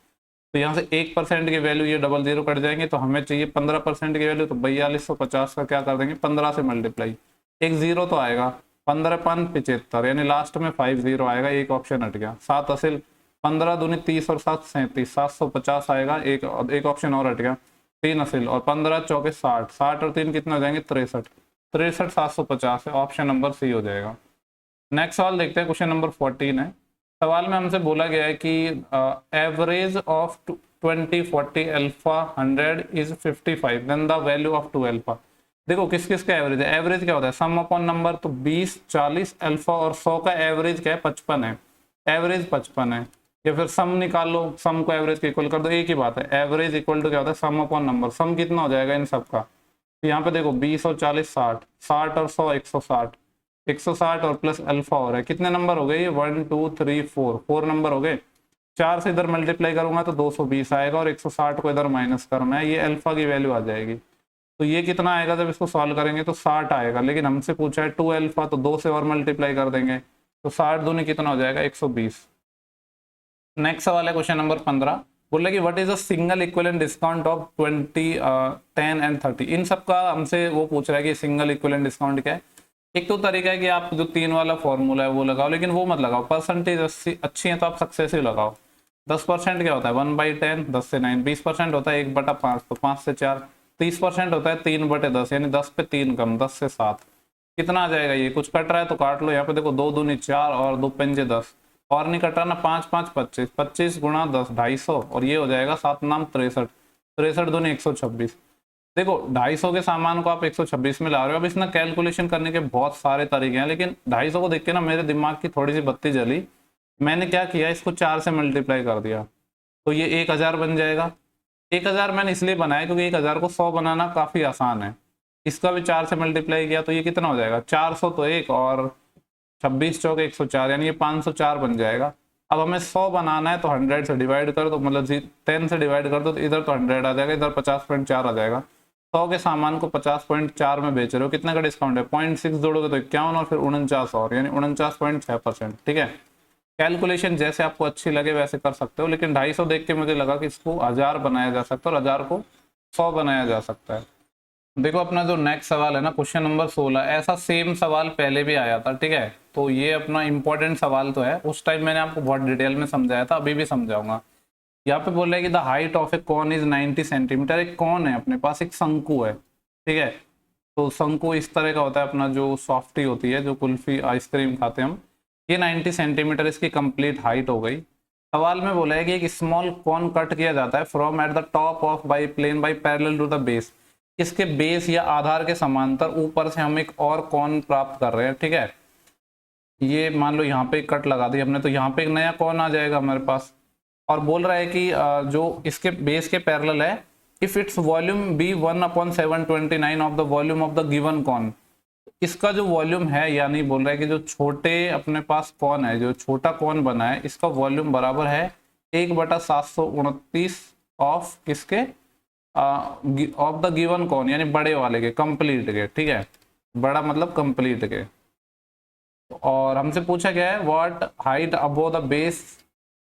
तो यहाँ से 1% की वैल्यू ये 00 कट जाएंगे, तो हमें चाहिए 15% की वैल्यू, तो 4250 का क्या कर देंगे, 15 से मल्टीप्लाई। एक जीरो तो आएगा, 15 5 75, यानी लास्ट में 50 आएगा, एक ऑप्शन हट गया। 7 असिल 15 दूनी 30 और 7 37, 750 आएगा, एक ऑप्शन और हट गया। 3 असिल और 15 चौके 60, 60 और 3 कितने हो जाएंगे, 63, 63 750 है, ऑप्शन नंबर सी हो जाएगा। नेक्स्ट सवाल देखते हैं, क्वेश्चन नंबर 14 है। सवाल में हमसे बोला गया है कि average of 20 40 alpha 100 is 55, then the value of 2 alpha. देखो किस किस का एवरेज है, एवरेज क्या होता है, सम अपॉन नंबर, तो 20 40 अल्फा और 100 का एवरेज क्या है, 55 है, एवरेज 55 है। या फिर सम निकाल लो, सम को एवरेज के इक्वल कर दो, एक ही बात है। एवरेज इक्वल टू क्या होता है, सम अपॉन नंबर, सम कितना हो जाएगा इन सब का। तो यहाँ पे देखो 20 और 40 60, 60 और 100 160, 160 और प्लस अल्फा हो रहा है, कितने नंबर हो गए ये, 1 2 3 4, 4 नंबर हो गए। 4 से इधर मल्टीप्लाई करूंगा तो 220 आएगा और 160 को इधर माइनस करना है, ये अल्फा की वैल्यू आ जाएगी। तो ये कितना आएगा, जब इसको सॉल्व करेंगे तो 60 आएगा, लेकिन हमसे पूछा है 2 अल्फा, तो 2 से और मल्टीप्लाई कर देंगे, तो 60 दूनी कितना हो जाएगा, 120। नेक्स्ट सवाल है क्वेश्चन नंबर 15, बोल रहे कि what is a single equivalent discount of 20 10 and 30। इन सब का हमसे वो पूछ रहा है कि सिंगल इक्विवेलेंट डिस्काउंट क्या है। एक तो तरीका है कि आप जो 3 वाला फॉर्मूला है वो लगाओ, लेकिन वो मत लगाओ, परसेंटेज अच्छी है तो आप सक्सेसिव लगाओ। 10% क्या होता है, 1/10, 10 से 9। 20% होता है 1/5, तो 5 से 4। 30% होता है 3/10, यानी 10 पे 3 कम, 10 से 7। कितना आ जाएगा, ये कुछ कट रहा है तो काट लो। यहाँ पे देखो 2 दूनी 4 और 2 पंजे 10, और नहीं कट रहा ना, 5 5 25, 25 गुणा 10 250, और ये हो जाएगा 7 नाम 63, 63 दूनी 126। देखो 250 के सामान को आप 126 में ला रहे हो। अब इसमें कैलकुलेशन करने के बहुत सारे तरीके हैं, लेकिन 250 को देख के ना मेरे दिमाग की थोड़ी सी बत्ती जली। मैंने क्या किया, इसको 4 से मल्टीप्लाई कर दिया, तो ये 1000 बन जाएगा। 1000 मैंने इसलिए बनाया क्योंकि 1000 को 100 बनाना काफी आसान है। इसका भी 4 से मल्टीप्लाई किया तो ये कितना हो जाएगा, 400, तो 1 और 26 चौके 104, यानी ये 504 बन जाएगा। अब हमें 100 बनाना है तो 100 से डिवाइड कर दो, मतलब 10 से डिवाइड कर दो, तो इधर तो 100 आ जाएगा, इधर 50.4 आ जाएगा। 100 के सामान को 50.4 में बेच रहे हो, कितने का डिस्काउंट है, 0.6 जोड़ोगे तो 51 और फिर 49 और, यानी 49.6%। ठीक है, कैलकुलेशन जैसे आपको अच्छी लगे वैसे कर सकते हो, लेकिन 250 देख के मुझे लगा कि इसको 1000 बनाया जा सकता है और 1000 को 100 बनाया जा सकता है। देखो अपना जो नेक्स्ट सवाल है ना, क्वेश्चन नंबर 16, ऐसा सेम सवाल पहले भी आया था, ठीक है। तो ये अपना इंपॉर्टेंट सवाल तो है, उस टाइम मैंने आपको बहुत डिटेल में समझाया था, अभी भी समझाऊंगा। यहाँ पे बोल रहा है कि the height of a cone is 90 centimetre. एक कॉन है अपने पास, एक शंकु है, ठीक है। तो शंकु इस तरह का होता है, अपना जो सॉफ्टी होती है, जो कुल्फी आइसक्रीम खाते हैं हम, ये 90 सेंटीमीटर इसकी कंप्लीट हाइट हो गई। सवाल में बोला है कि एक स्मॉल कॉन कट किया जाता है from at the top of by plane by parallel to the base. इसके बेस या आधार के समांतर ऊपर से हम एक और कॉन प्राप्त कर रहे हैं, ठीक है। ये मान लो यहाँ पे कट लगा दी हमने, तो यहाँ पे एक नया कॉन आ जाएगा हमारे पास। और बोल रहा है कि जो इसके बेस के पैरेलल है, if its volume be 1/729 of the volume of the given cone. इसका जो वॉल्यूम है, यानी बोल रहा है कि जो छोटे अपने पास कॉन है, जो छोटा कॉन बना है, इसका वॉल्यूम बराबर है 1/729 ऑफ किसके, ऑफ द गिवन कौन, यानी बड़े वाले के, कंप्लीट के, ठीक है, बड़ा मतलब कंप्लीट के। और हमसे पूछा गया है what height above the base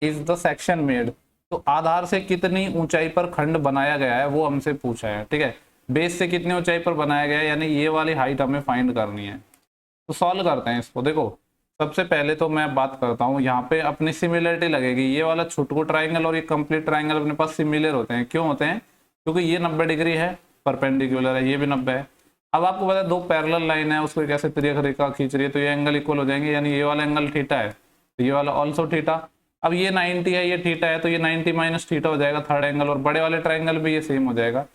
is the section made, तो आधार से कितनी ऊंचाई पर खंड बनाया गया है वो हमसे पूछा है, ठीक है। बेस से कितनी ऊंचाई पर बनाया गया है, यानी ये वाली हाइट हमें फाइंड करनी है। तो सॉल्व करते हैं इसको। देखो सबसे पहले तो मैं बात करता हूँ, यहाँ पे अपनी सिमिलरिटी लगेगी। ये वाला छुटकू ट्राइंगल और ये कंप्लीट ट्राइंगल अपने पास सिमिलर होते हैं। क्यों होते हैं? क्योंकि ये 90 डिग्री है, परपेंडिकुलर है, ये भी 90 है। अब आपको पता है दो पैरेलल लाइन है, उसको कैसे तिरछा रेखा खींच रही है, तो ये एंगल इक्वल हो जाएंगे, यानी ये वाला एंगल थीटा है तो ये वाला ऑल्सो थीटा। अब ये 90 है, ये थीटा है, तो ये 90 माइनस थीटा हो जाएगा थर्ड एंगल, और बड़े वाले ट्राइंगल भी ये सेम हो जाएगा।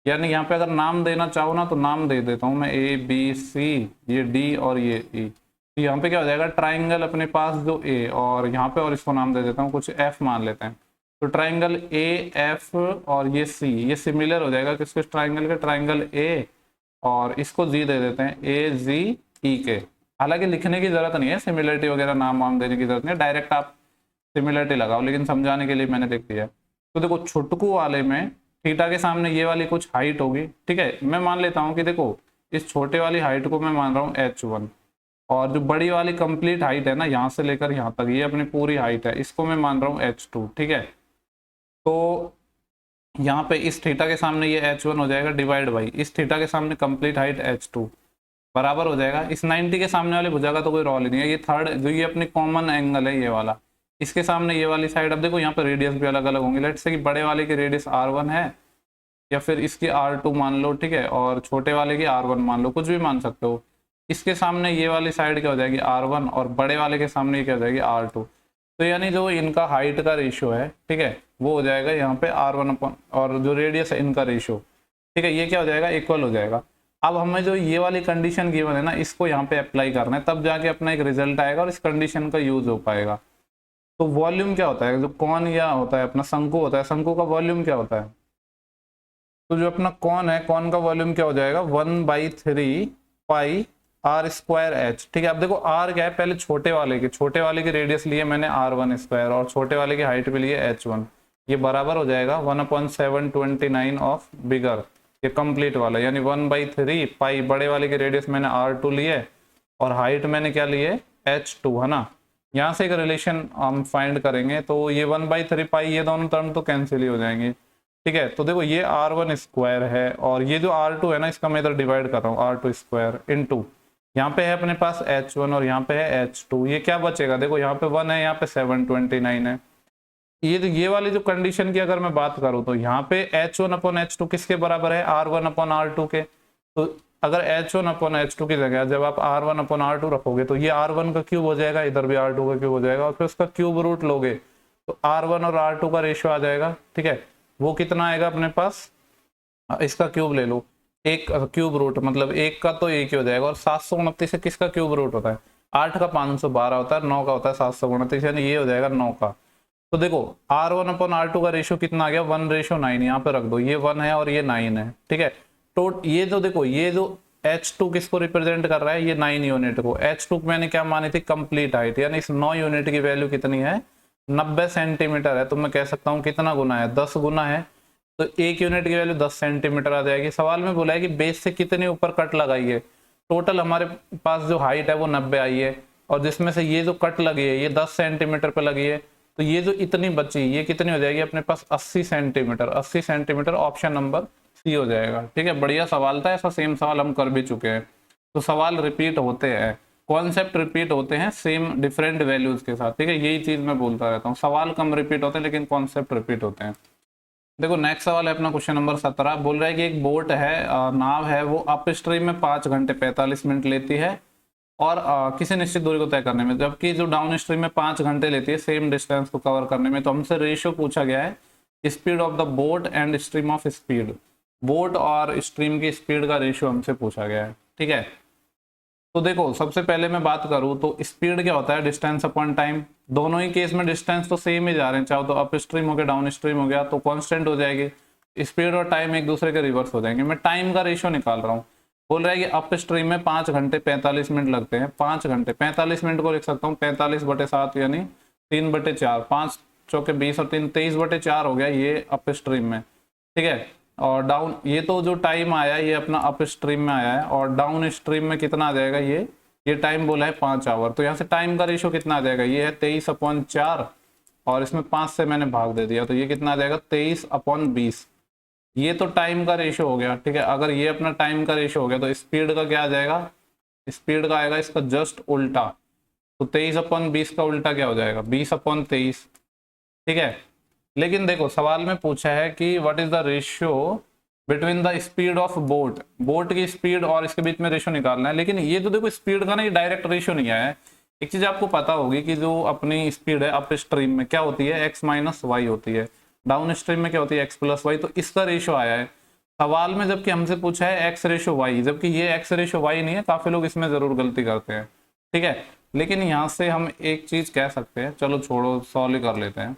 यानी यहाँ पे अगर नाम देना चाहो ना तो नाम दे देता हूँ मैं, ए बी सी, ये डी और ये ई। तो यहाँ पे क्या हो जाएगा, ट्राइंगल अपने पास जो ए, और यहाँ पे और इसको नाम दे देता हूँ, कुछ एफ मान लेते हैं। तो ट्राइंगल ए एफ और ये सी, ये सिमिलर हो जाएगा किसके, ट्राइंगल के, ट्राइंगल ए, और इसको जी दे देते हैं, ए जी ई के। हालांकि लिखने की जरूरत नहीं है, सिमिलरिटी वगैरह नाम वाम देने की जरूरत नहीं है, डायरेक्ट आप सिमिलरिटी लगाओ, लेकिन समझाने के लिए मैंने लिख दिया। तो देखो छुटकू वाले में थीटा के सामने ये वाली कुछ हाइट होगी, ठीक है। मैं मान लेता हूँ कि देखो इस छोटे वाली हाइट को मैं मान रहा हूँ h1, और जो बड़ी वाली कंप्लीट हाइट है ना, यहाँ से लेकर यहाँ तक, ये अपनी पूरी हाइट है, इसको मैं मान रहा हूँ h2, ठीक है। तो यहाँ पे इस थीटा के सामने ये h1 हो जाएगा डिवाइड बाई इस थीटा के सामने कंप्लीट हाइट h2 बराबर हो जाएगा इस 90 के सामने वाले भुजा का तो कोई रोल ही नहीं है। ये थर्ड जो ये अपनी कॉमन एंगल है ये वाला, इसके सामने ये वाली साइड। अब देखो यहाँ पर रेडियस भी अलग अलग होंगे। लेट्स से कि बड़े वाले की रेडियस r1 है, या फिर इसकी r2 मान लो, ठीक है, और छोटे वाले की r1 मान लो, कुछ भी मान सकते हो। इसके सामने ये वाली साइड क्या हो जाएगी, r1, और बड़े वाले के सामने क्या हो जाएगी, r2। तो यानी जो इनका हाइट का रेशियो है, ठीक है, वो हो जाएगा यहाँ पे r1 अपन, और जो रेडियस है इनका रेशियो, ठीक है, ये क्या हो जाएगा, इक्वल हो जाएगा। अब हमें जो ये वाली कंडीशन गिवन है ना, इसको यहाँ पे अप्लाई करना है, तब जाके अपना एक रिजल्ट आएगा और इस कंडीशन का यूज हो पाएगा। तो वॉल्यूम क्या होता है, जो कौन या होता है अपना शंकु होता है, शंकु का वॉल्यूम क्या होता है? तो जो अपना कौन है, कौन का वॉल्यूम क्या हो जाएगा, 1/3 पाई आर स्क्वायर एच, ठीक है। अब देखो आर क्या है, पहले छोटे वाले की रेडियस लिए मैंने r1 स्क्वायर, और छोटे वाले की हाइट भी लिए h1, ये बराबर हो जाएगा 1/729 ऑफ बिगर, ये कंप्लीट वाला, यानी 1/3 पाई बड़े वाले की रेडियस मैंने r2 लिए, और हाइट मैंने क्या लिए, h2, है ना। यहाँ से एक रिलेशन हम फाइंड करेंगे, तो ये 1/3 पाई, ये दोनों टर्म तो कैंसिल ही हो जाएंगे, ठीक है। तो देखो ये r1 स्क्वायर है, और ये जो r2 है ना, इसका मैं इधर डिवाइड कर रहा हूँ, r2 स्क्वायर इंटू यहाँ पे है अपने पास h1 और यहाँ पे है h2, ये क्या बचेगा, देखो यहाँ पे 1 है, यहाँ पे 729 है। ये वाली जो कंडीशन की अगर मैं बात करूँ तो यहाँ पे h1/h2 किसके बराबर है, r1/r2 के। तो अगर h1/h2 की जगह जब आप r1/r2 रखोगे तो ये r1 का क्यूब हो जाएगा, इधर भी r2 का क्यूब हो जाएगा, और फिर उसका क्यूब रूट लोगे तो r1 और r2 का रेशियो आ जाएगा, ठीक है। वो कितना आएगा अपने पास, इसका क्यूब ले लो, एक क्यूब रूट मतलब एक का तो एक ही हो जाएगा, और 729 से किसका क्यूब रूट होता है, 8 का 512 होता है, 9 का होता है 729, यानी ये हो जाएगा 9 का। तो देखो r1/r2 का रेशियो कितना आ गया, 1:9, यहाँ पे रख दो, ये 1 है और ये 9 है, ठीक है। तो ये तो देखो ये जो h2 किसको रिप्रेजेंट कर रहा है, ये 9 यूनिट को। h2 मैंने क्या मानी थी, कंप्लीट हाइट, यानी इस 9 यूनिट की वैल्यू कितनी है, 90 सेंटीमीटर है। तो मैं कह सकता हूँ कितना गुना है, 10 गुना है, तो एक यूनिट की वैल्यू 10 सेंटीमीटर आ जाएगी। सवाल में बोला है कि बेस से कितने ऊपर कट लगाइए, टोटल हमारे पास जो हाइट है वो 90 आई है, और जिसमें से ये जो कट लगी है ये 10 सेंटीमीटर पे लगी है, तो ये जो इतनी बची ये कितनी हो जाएगी अपने पास, 80 centimetre. 80 centimetre option number C हो जाएगा, ठीक है। बढ़िया सवाल था, ऐसा सेम सवाल हम कर भी चुके हैं। तो सवाल रिपीट होते हैं, कॉन्सेप्ट रिपीट होते हैं सेम डिफरेंट वैल्यूज के साथ, ठीक है। यही चीज मैं बोलता रहता हूँ, सवाल कम रिपीट होते हैं लेकिन कॉन्सेप्ट रिपीट होते हैं। देखो नेक्स्ट सवाल है अपना क्वेश्चन नंबर 17, बोल रहा है कि एक बोट है, नाव है, वो अप स्ट्रीम में 5 घंटे 45 मिनट लेती है और किसी निश्चित दूरी को तय करने में, जबकि जो डाउन स्ट्रीम में 5 घंटे लेती है सेम डिस्टेंस को कवर करने में। तो हमसे रेशियो पूछा गया है speed of the boat and stream of speed, boat और स्ट्रीम की स्पीड का रेशियो हमसे पूछा गया है, ठीक है। तो देखो सबसे पहले मैं बात करूं तो स्पीड क्या होता है, डिस्टेंस अपॉन टाइम। दोनों ही केस में डिस्टेंस तो सेम ही जा रहे हैं, चाहे तो अप स्ट्रीम हो गया डाउन स्ट्रीम हो गया, तो कांस्टेंट हो जाएगी। स्पीड और टाइम एक दूसरे के रिवर्स हो जाएंगे। मैं टाइम का रेशियो निकाल रहा हूँ, बोल रहा है कि अप स्ट्रीम में 5 घंटे 45 मिनट लगते हैं। 5 घंटे 45 मिनट को लिख सकता हूँ 45/7 यानी 3/4, 5 चौके 20 और 3 23/4 हो गया ये अप स्ट्रीम में, ठीक है। और डाउन, ये तो जो टाइम आया ये अपना अप स्ट्रीम में आया है, और डाउन स्ट्रीम में कितना आ जाएगा, ये टाइम बोला है 5 आवर, तो यहाँ से टाइम का रेशो कितना आ जाएगा, ये है 23/4 और इसमें 5 से मैंने भाग दे दिया, तो ये कितना आ जाएगा 23/20। ये तो टाइम का रेशो हो गया, ठीक है। अगर ये अपना टाइम का रेशो हो गया तो स्पीड का क्या आ जाएगा, स्पीड का आएगा इसका जस्ट उल्टा, तो 23/20 का उल्टा क्या हो जाएगा 20/23, ठीक है। लेकिन देखो सवाल में पूछा है कि what is the ratio between the speed of boat, boat की स्पीड और इसके बीच में रेशियो निकालना है, लेकिन ये तो देखो स्पीड का ना ये डायरेक्ट रेशियो नहीं आया है। एक चीज आपको पता होगी कि जो अपनी स्पीड है अप स्ट्रीम में क्या होती है, x - y होती है, डाउन स्ट्रीम में क्या होती है x + y, तो इसका रेशियो आया है सवाल में, जबकि हमसे पूछा है x/y, जबकि ये x/y नहीं है। काफी लोग इसमें जरूर गलती करते हैं, ठीक है। लेकिन यहाँ से हम एक चीज कह सकते हैं, चलो छोड़ो सॉल्व ही कर लेते हैं।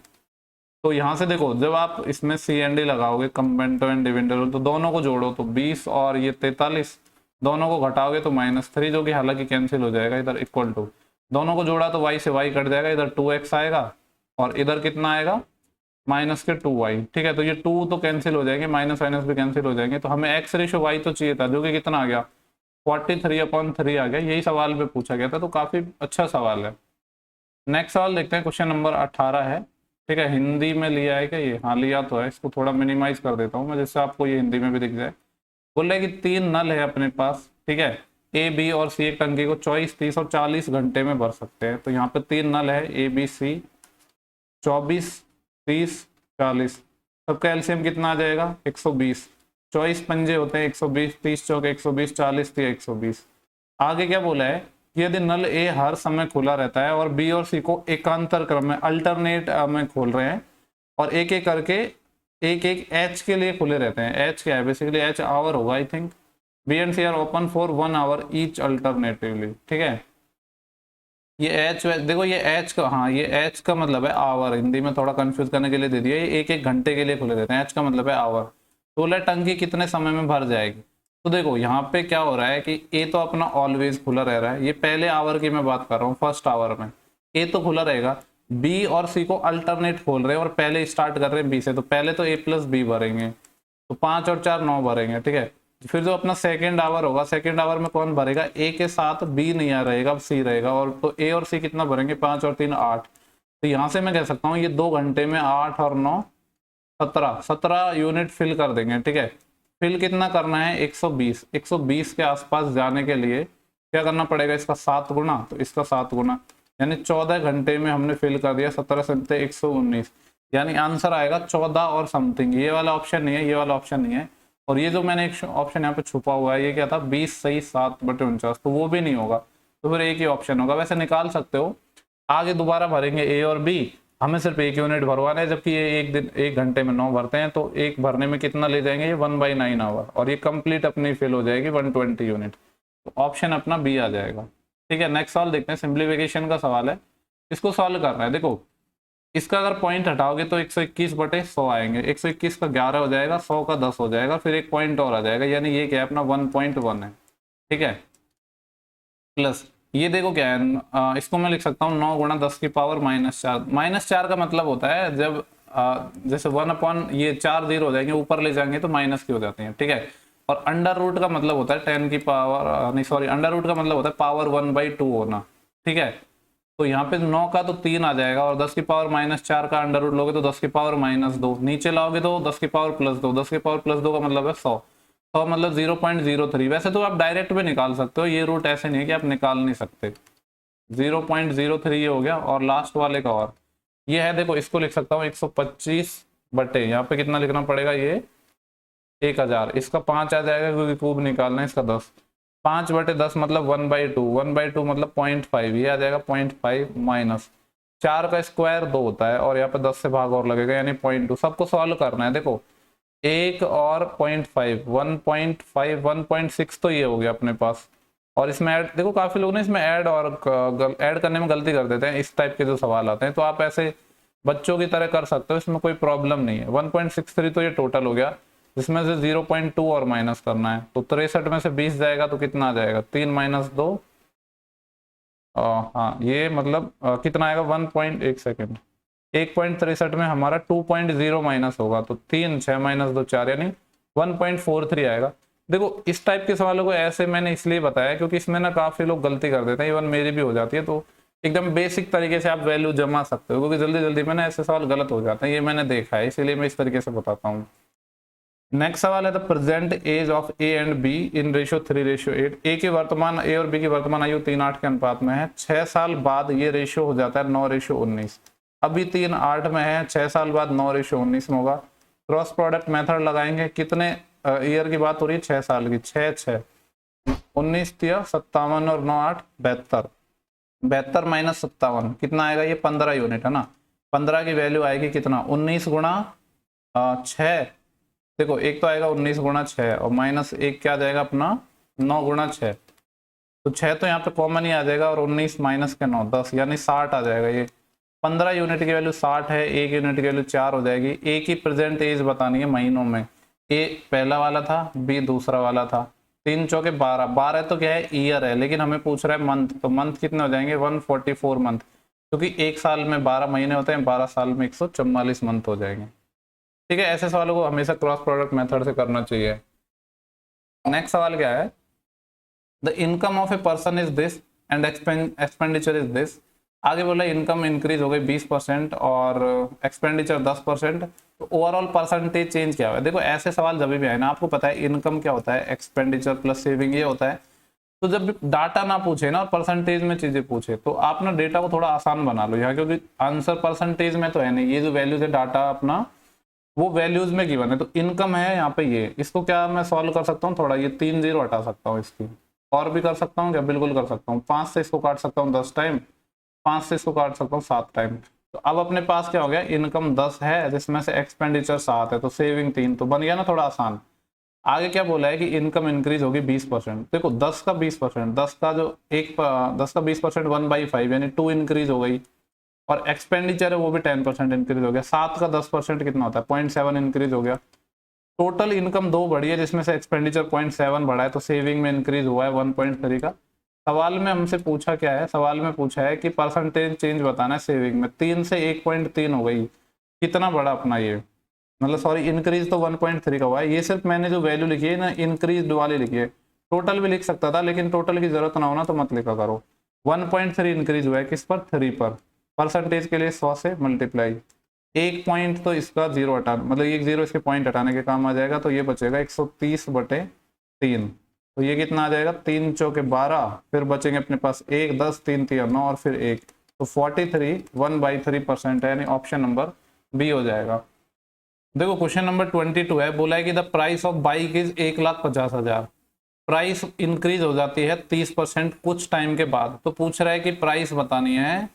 तो यहाँ से देखो जब आप इसमें CND लगाओगे, कंपेंटो एंड डिविडेंड, तो दोनों को जोड़ो तो 20 और ये 43, दोनों को घटाओगे तो -3, जो कि हालांकि कैंसिल हो जाएगा इधर, इक्वल टू, दोनों को जोड़ा तो y से y कट जाएगा, इधर 2x आएगा और इधर कितना आएगा -2y, ठीक है। तो ये 2 तो कैंसिल हो जाएंगे, माइनस भी कैंसिल हो जाएंगे, तो हमें x/y तो चाहिए था, जो कि कितना आ गया 43/3 आ गया। यही सवाल पे पूछा गया था, तो काफी अच्छा सवाल है। नेक्स्ट सवाल देखते हैं, क्वेश्चन नंबर 18 है, ठीक है। हिंदी में लिया है क्या ये, हाँ लिया तो है, इसको थोड़ा मिनिमाइज कर देता हूँ मैं जिससे आपको ये हिंदी में भी दिख जाए। बोल रहे कि 3 नल है अपने पास, ठीक है, A, B और C एक टंकी को 24, 30 और 40 घंटे में भर सकते हैं। तो यहाँ पे 3 नल है A, B, C, 24, 30, 40, सबका एलसीएम कितना आ जाएगा 120, 24 पंजे होते हैं 120, 30 चौके 120, 40 थी 120। आगे क्या बोला है कि यदि नल ए हर समय खुला रहता है और बी और सी को एकांतर क्रम में अल्टरनेट में खोल रहे हैं और एक एक करके एक एच के लिए खुले रहते हैं, एच क्या है बेसिकली, एच आवर होगा I think, B and C are open for 1 hour each alternatively, ठीक है। ये एच देखो, ये एच का, हाँ ये एच का मतलब है आवर, हिंदी में थोड़ा कंफ्यूज करने के लिए दे दिया, ये एक घंटे के लिए खुले रहते हैं, एच का मतलब है आवर। तो बोला टंकी कितने समय में भर जाएगी, तो देखो यहाँ पे क्या हो रहा है कि ए तो अपना ऑलवेज खुला रह रहा है, ये पहले आवर की मैं बात कर रहा हूँ, फर्स्ट आवर में ए तो खुला रहेगा, बी और सी को अल्टरनेट खोल रहे हैं और पहले स्टार्ट कर रहे हैं बी से, तो पहले तो A + B भरेंगे, तो 5 और 4 9 भरेंगे, ठीक है। फिर जो अपना सेकेंड आवर होगा, सेकेंड आवर में कौन भरेगा, ए के साथ बी नहीं आ रहेगा, सी रहेगा, और तो ए और सी कितना भरेंगे 5 और 3 8, तो यहाँ से मैं कह सकता हूँ ये 2 घंटे में 8 और 9 17 यूनिट फिल कर देंगे, ठीक है। फिल कितना करना है 120 के आसपास जाने के लिए क्या करना पड़ेगा, इसका 7 गुना, तो इसका 7 गुना, यानी 14 घंटे में हमने फिल कर दिया, 17 से 119, यानी आंसर आएगा 14 और समथिंग। ये वाला ऑप्शन नहीं है, ये वाला ऑप्शन नहीं है, और ये जो मैंने एक ऑप्शन यहाँ पे छुपा हुआ है ये क्या था 20 सही 7/49, तो वो भी नहीं होगा, तो फिर एक ही ऑप्शन होगा। वैसे निकाल सकते हो, आगे दोबारा भरेंगे ए और बी, हमें सिर्फ 1 यूनिट भरवाना है, जबकि ये एक दिन 1 घंटे में 9 भरते हैं, तो एक भरने में कितना ले जाएंगे ये 1/9 आवर, और ये कंप्लीट अपनी फिल हो जाएगी 120 यूनिट, तो ऑप्शन अपना बी आ जाएगा, ठीक है। नेक्स्ट सवाल देखते हैं, सिंप्लीफिकेशन का सवाल है, इसको सॉल्व करना है। देखो इसका अगर पॉइंट हटाओगे तो 121/100 आएंगे, 121 का 11 हो जाएगा, 100 का 10 हो जाएगा, फिर एक पॉइंट और आ जाएगा, यानी ये क्या है अपना 1.1 है, ठीक है। प्लस ये देखो क्या है, इसको मैं लिख सकता हूँ 9 × 10⁻⁴ -4 का मतलब होता है जब जैसे 1 ये 4 0 हो जाएंगे, ऊपर ले जाएंगे तो माइनस की हो जाती है, ठीक है। और अंडर रूट का मतलब होता है 10 की पावर, नहीं सॉरी, अंडर रूट का मतलब होता है पावर 1/2 होना, ठीक है। तो यहाँ पे 9 का तो 3 आ जाएगा, और 10 की पावर -4 का अंडर रूट लोगे तो 10 की पावर -2, नीचे लाओगे तो 10 की पावर +2, 10 की पावर +2 का मतलब है 100, 100 मतलब 0.03। वैसे तो आप डायरेक्ट भी निकाल सकते हो, ये रूट ऐसे नहीं है कि आप निकाल नहीं सकते, 0.03 ये हो गया, और लास्ट वाले का और ये है, देखो इसको लिख सकता हूँ 125 बटे, यहाँ पे कितना लिखना पड़ेगा ये 1000, इसका 5 आ जाएगा क्योंकि क्यूब निकालना है, इसका 10, 5/10 मतलब 1/2, 1/2 मतलब 0.5, ये आ जाएगा 0.5 माइनस 4 का स्क्वायर 2 होता है, और यहाँ पे 10 से भाग और लगेगा यानी 0.2। सबको सॉल्व करना है, देखो 1 और 0.5, 1.5, 1.6 तो ये हो गया अपने पास, और इसमें ऐड, देखो काफी लोग ना इसमें ऐड और ऐड करने में गलती कर देते हैं, इस टाइप के जो सवाल आते हैं, तो आप ऐसे बच्चों की तरह कर सकते हो, इसमें कोई प्रॉब्लम नहीं है। 1.63 तो ये टोटल हो गया, जिसमें से 0.2 और माइनस करना है, तो 63 में से 20 जाएगा तो कितना आ जाएगा 3 - 2, हाँ ये मतलब कितना आएगा 1. 1 सेकेंड, 1.63 में हमारा 2.0 माइनस होगा, तो 3 6 - 2 4, यानी 1.43 आएगा। देखो इस टाइप के सवालों को ऐसे मैंने इसलिए बताया क्योंकि इसमें ना काफी लोग गलती कर देते हैं, इवन मेरी भी हो जाती है। तो एकदम बेसिक तरीके से आप वैल्यू जमा सकते हो, क्योंकि जल्दी जल्दी में ना ऐसे सवाल गलत हो जाते हैं, ये मैंने देखा है, इसीलिए मैं इस तरीके से बताता हूँ। नेक्स्ट सवाल है the present age of A and B in ratio 3:8। A की वर्तमान, ए और बी की वर्तमान आयु 3:8 के अनुपात में है। 6 साल बाद ये रेशियो हो जाता है 9:19। अभी 3:8 में है, 6 साल बाद 9:19 में होगा। क्रॉस प्रोडक्ट मेथड लगाएंगे, कितने ईयर की बात हो रही है? 6 साल की। 6 19 57 और 9 8 72। 72 माइनस 57 कितना आएगा? ये 15 यूनिट है ना। 15 की वैल्यू आएगी कितना? 19 गुणा 6। देखो एक तो आएगा 19 गुणा 6 और माइनस एक क्या आ जाएगा अपना 9 गुणा 6। तो 6 तो यहाँ पे कॉमन ही आ जाएगा और 19 माइनस के 9 10, यानी 60 आ जाएगा। ये 15 यूनिट की वैल्यू 60 है, 1 यूनिट की वैल्यू 4 हो जाएगी। ए की प्रेजेंट एज बतानी है महीनों में। ए पहला वाला था, बी दूसरा वाला था। 3 चौके 12, 12 तो क्या है? ईयर है, लेकिन हमें पूछ रहा है मंथ, तो मंथ कितने हो जाएंगे? 144 मंथ, क्योंकि एक साल में 12 महीने होते हैं, 12 साल में 144 मंथ हो जाएंगे। ठीक है, ऐसे सवालों को हमेशा क्रॉस प्रोडक्ट मेथड से करना चाहिए। नेक्स्ट सवाल क्या है? The income of a person is this and expenditure is this. आगे बोला इनकम इंक्रीज हो गई 20% और एक्सपेंडिचर 10%, तो ओवरऑल परसेंटेज चेंज क्या है? देखो ऐसे सवाल जब भी आए ना, आपको पता है इनकम क्या होता है, एक्सपेंडिचर प्लस सेविंग ये होता है। तो जब डाटा ना पूछे ना और परसेंटेज में चीजें पूछे, तो आप ना डेटा को थोड़ा आसान बना लो यहाँ, क्योंकि आंसर परसेंटेज में तो है नहीं, ये जो वैल्यूज है डाटा अपना वो वैल्यूज में गिवन है। तो इनकम है यहाँ पे, ये इसको क्या मैं सॉल्व कर सकता हूँ? थोड़ा ये 3 0 हटा सकता हूँ, इसकी और भी कर सकता हूँ क्या? बिल्कुल कर सकता हूँ। 5 से इसको काट सकता हूँ 10 टाइम, 5 से इसको काट सकता हूँ 7 टाइम। तो अब अपने पास क्या हो गया? इनकम 10 है जिसमें से एक्सपेंडिचर 7 है, तो सेविंग 3, तो बन गया ना थोड़ा आसान। आगे क्या बोला है कि इनकम इंक्रीज होगी 20%। देखो 10 का 20%, 10 का जो 20% 1/5 यानी 2 इंक्रीज हो गई, और एक्सपेंडिचर है वो भी 10% इंक्रीज हो गया। 7 का 10% कितना होता है? 0.7 इंक्रीज हो गया। टोटल इनकम 2 बढ़ी है जिसमें से एक्सपेंडिचर 0.7 बढ़ा है, तो सेविंग में इंक्रीज हुआ है 1.3 का। सवाल में हमसे पूछा क्या है? सवाल में पूछा है कि परसेंटेज चेंज बताना है सेविंग में। 3 से 1.3 हो गई, कितना बड़ा अपना ये, मतलब सॉरी इंक्रीज तो 1.3 का हुआ है। ये सिर्फ मैंने जो वैल्यू लिखी है ना इंक्रीज वाली लिखी है, टोटल भी लिख सकता था, लेकिन टोटल की जरूरत ना होना तो मत लिखा करो। 1.3 इंक्रीज हुआ है किस पर? 3 पर। परसेंटेज के लिए 100 से मल्टीप्लाई, 1 पॉइंट तो इसका 0 हटा, मतलब 1 0 इसके पॉइंट हटाने के काम आ जाएगा, तो ये बचेगा 130/3। तो ये कितना आ जाएगा? 3 चौके 12, फिर बचेंगे अपने पास 1 10 3 3 9 और फिर 1, तो 43 1/3% है, यानी ऑप्शन नंबर बी हो जाएगा। देखो क्वेश्चन नंबर 22 है, बोला है कि the price of bike is 1,50,000। Price increase हो जाती है 30% कुछ टाइम के बाद, तो पूछ रहा है कि प्राइस बतानी है,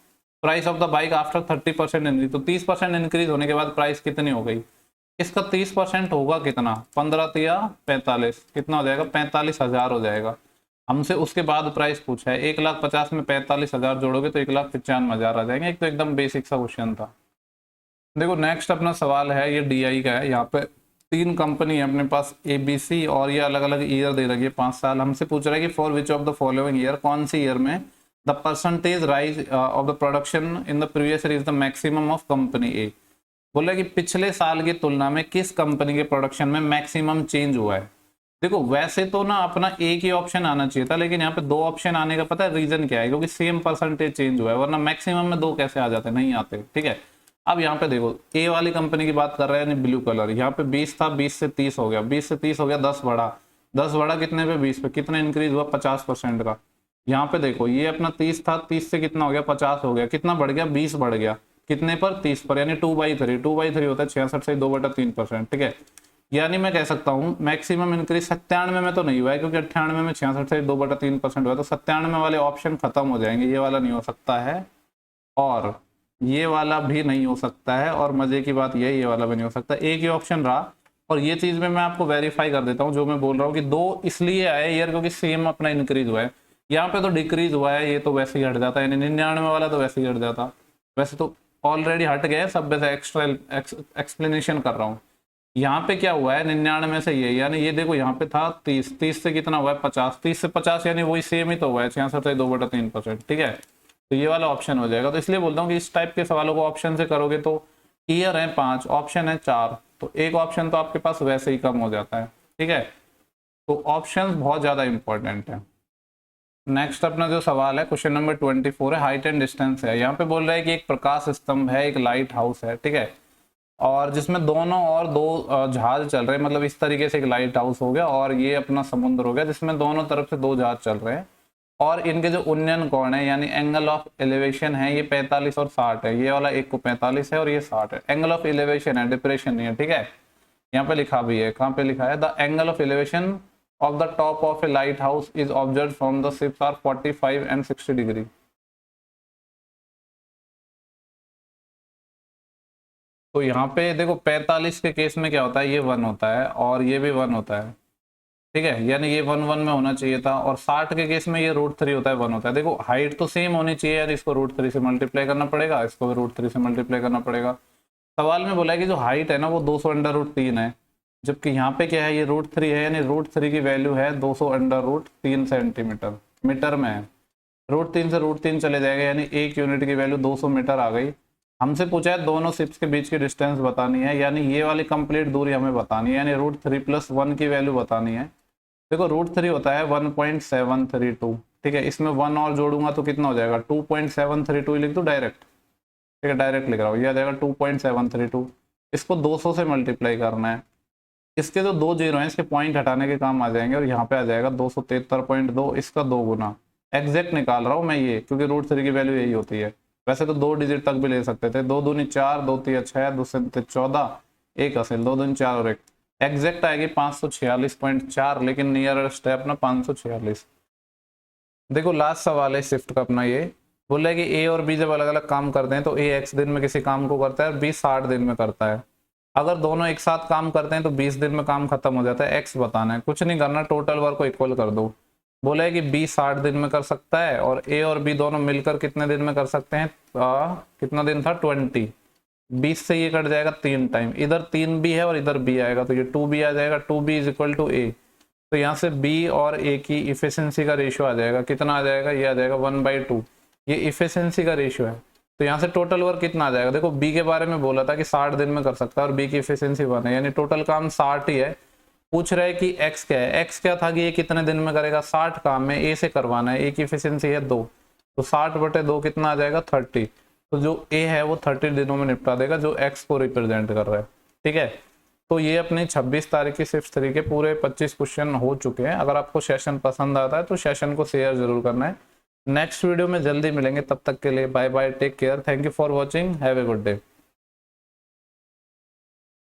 price of the bike after 30% increase. तो 30% इंक्रीज होने के बाद प्राइस कितनी हो गई? इसका 30% होगा कितना? 15 या 45, कितना हो जाएगा? 45,000 हो जाएगा। हमसे उसके बाद प्राइस पूछा है, 1,50,000 में 45,000 जोड़ोगे तो 1,95,000 आ जाएंगे। एक तो एकदम बेसिक सा क्वेश्चन था। देखो नेक्स्ट अपना सवाल है, ये DI का है। यहाँ पे 3 कंपनी है अपने पास ABC, और ये अलग अलग ईयर दे रखी है 5 साल। हमसे पूछ रहा है कि for which of the following year, कौन सी ईयर में the percentage rise of the production in the previous year is the maximum of company A. बोला कि पिछले साल की तुलना में किस कंपनी के प्रोडक्शन में मैक्सिमम चेंज हुआ है। देखो वैसे तो ना अपना एक ही ऑप्शन आना चाहिए था, लेकिन यहाँ पे 2 ऑप्शन आने का पता है रीजन क्या है? क्योंकि सेम परसेंटेज चेंज हुआ है, वरना मैक्सिमम में 2 कैसे आ जाते? नहीं आते। ठीक है, अब यहाँ पे देखो ए वाली कंपनी की बात कर रहे हैं, ब्लू कलर। यहाँ पे 20 था, 20 से 30 हो गया, 20 से 30 हो गया, 10 बढ़ा, 10 बढ़ा कितने पे? 20 पे। कितना इंक्रीज हुआ? 50% का। यहाँ पे देखो ये अपना 30 था, 30 से कितना हो गया? 50 हो गया, कितना बढ़ गया? 20 बढ़ गया, कितने पर? 30 पर, यानी 2/3। 2/3 होता है 66 से 2/3%। ठीक है, यानी मैं कह सकता हूँ मैक्सिमम इंक्रीज 97 में तो नहीं हुआ है, क्योंकि 98 में 66 से 2/3% हुआ, तो 97 वाले ऑप्शन खत्म हो जाएंगे। ये वाला नहीं हो सकता है, और ये वाला भी नहीं हो सकता है, और मजे की बात ये वाला भी नहीं हो सकता। एक ही ऑप्शन रहा, और ये चीज में मैं आपको वेरीफाई कर देता हूँ जो मैं बोल रहा हूँ कि 2 इसलिए आए ईयर क्योंकि सेम अपना इंक्रीज हुआ है। यहाँ पे तो डिक्रीज हुआ है, ये तो वैसे ही हट जाता है, 99 वाला तो वैसे ही हट जाता। वैसे तो ऑलरेडी हट गए सब, वैसे एक्स्ट्रा एक्सप्लेनेशन कर रहा हूँ। यहाँ पे क्या हुआ है? 99 से ये, यानी ये देखो यहाँ पे था 30, 30 से कितना हुआ है? 50, 30 से 50 यानी वही सेम ही तो हुआ है, 66 से 2/3%। ठीक है, तो ये वाला ऑप्शन हो जाएगा। तो इसलिए बोलता हूँ कि इस टाइप के सवालों को ऑप्शन से करोगे तो ईयर है 5, ऑप्शन है 4, तो एक ऑप्शन तो आपके पास वैसे ही कम हो जाता है। ठीक है, तो ऑप्शंस बहुत ज़्यादा इंपॉर्टेंट है। नेक्स्ट अपना जो सवाल है क्वेश्चन नंबर 24 है, हाइट एंड डिस्टेंस है। यहाँ पे बोल रहा है कि एक प्रकाश स्तंभ है, एक लाइट हाउस है, ठीक है, और जिसमें दोनों और दो जहाज चल रहे हैं, मतलब इस तरीके से एक लाइट हाउस हो गया और ये अपना समुद्र हो गया जिसमें दोनों तरफ से दो जहाज चल रहे हैं, और इनके जो उन्नयन कोण है यानी एंगल ऑफ एलिवेशन है ये 45 और 60 है। ये वाला एक को 45 है और ये 60 है। एंगल ऑफ एलिवेशन है, डिप्रेशन नहीं है, ठीक है। यहाँ पे लिखा भी है, कहाँ पे लिखा है, the angle of elevation of the top of a lighthouse is observed from the ships are 45 and 60 degree. तो यहाँ पे देखो 45 के केस में क्या होता है, ये 1 होता है और ये भी 1 होता है, ठीक है, यानी ये 1 1 में होना चाहिए था। और 60 के केस में ये √3 होता है, 1 होता है। देखो हाइट तो सेम होनी चाहिए यार, इसको √3 से मल्टीप्लाई करना पड़ेगा, इसको भी √3 से मल्टीप्लाई करना पड़ेगा। सवाल में बोला है कि जो हाइट है ना वो 200√3 है, जबकि यहाँ पे क्या है, ये √3 है, यानी √3 की वैल्यू है 200√3 सेंटीमीटर, मीटर में है। √3 से √3 चले जाएगा, यानी एक यूनिट की वैल्यू 200 मीटर आ गई। हमसे पूछा है दोनों शिप्स के बीच की डिस्टेंस बतानी है, यानी ये वाली कंप्लीट दूरी हमें बतानी है, यानी √3 + 1 की वैल्यू बतानी है। देखो √3 होता है 1.732, ठीक है, इसमें 1 और जोड़ूंगा तो कितना हो जाएगा, 2.732 लिख दूँ डायरेक्ट, ठीक है, डायरेक्ट लिख रहा हूँ, ये आ जाएगा 2.732। इसको 200 से मल्टीप्लाई करना है, इसके जो 2 जीरो हैं इसके पॉइंट हटाने के काम आ जाएंगे और यहाँ पे आ जाएगा 273.2, इसका 2 गुना। एग्जैक्ट निकाल रहा हूँ मैं ये, क्योंकि √3 की वैल्यू यही होती है। वैसे तो 2 डिजिट तक भी ले सकते थे, 2 दूनी 4, 2 3 6, 2 से 14, 1 असेल, 2 दूनी 4 और 1, एग्जैक्ट आएगी 546.4, लेकिन नियरेस्ट है अपना 546। देखो लास्ट सवाल है शिफ्ट का अपना, ये बोल रहा है कि ए और बी जब अलग अलग काम करते हैं तो ए x दिन में किसी काम को करता है और बी 60 दिन में करता है। अगर दोनों एक साथ काम करते हैं तो 20 दिन में काम खत्म हो जाता है। x बताना है, कुछ नहीं करना, टोटल वर्क को इक्वल कर दो। बोला है कि b 60 दिन में कर सकता है और a और b दोनों मिलकर कितने दिन में कर सकते हैं, कितना दिन था 20, 20 से ये कट जाएगा 3 टाइम, इधर 3b है और इधर b आएगा तो ये 2b आ जाएगा, 2b = a। तो यहाँ से b और a की इफिशियंसी का रेशियो आ जाएगा, कितना आ जाएगा, ये आ जाएगा 1/2, ये इफिशियंसी का रेशियो है। तो यहाँ से टोटल वर्क कितना आ जाएगा, देखो बी के बारे में बोला था कि 60 दिन में कर सकता है और बी की इफिशियंसी 1 है, यानी टोटल काम 60 ही है। पूछ रहा है कि एक्स क्या है, एक्स क्या था कि ये कितने दिन में करेगा, 60 काम में ए से करवाना है, ए की इफिशियंसी है 2, तो 60/2 कितना आ जाएगा 30। तो जो ए है वो 30 दिनों में निपटा देगा, जो एक्स को रिप्रेजेंट कर रहा है, ठीक है। तो ये अपनी 26 तारीख की शिफ्ट 3 के पूरे 25 क्वेश्चन हो चुके हैं। अगर आपको सेशन पसंद आता है तो सेशन को शेयर जरूर करना है। नेक्स्ट वीडियो में जल्दी मिलेंगे, तब तक के लिए bye bye, take care, thank you for watching, have a good day.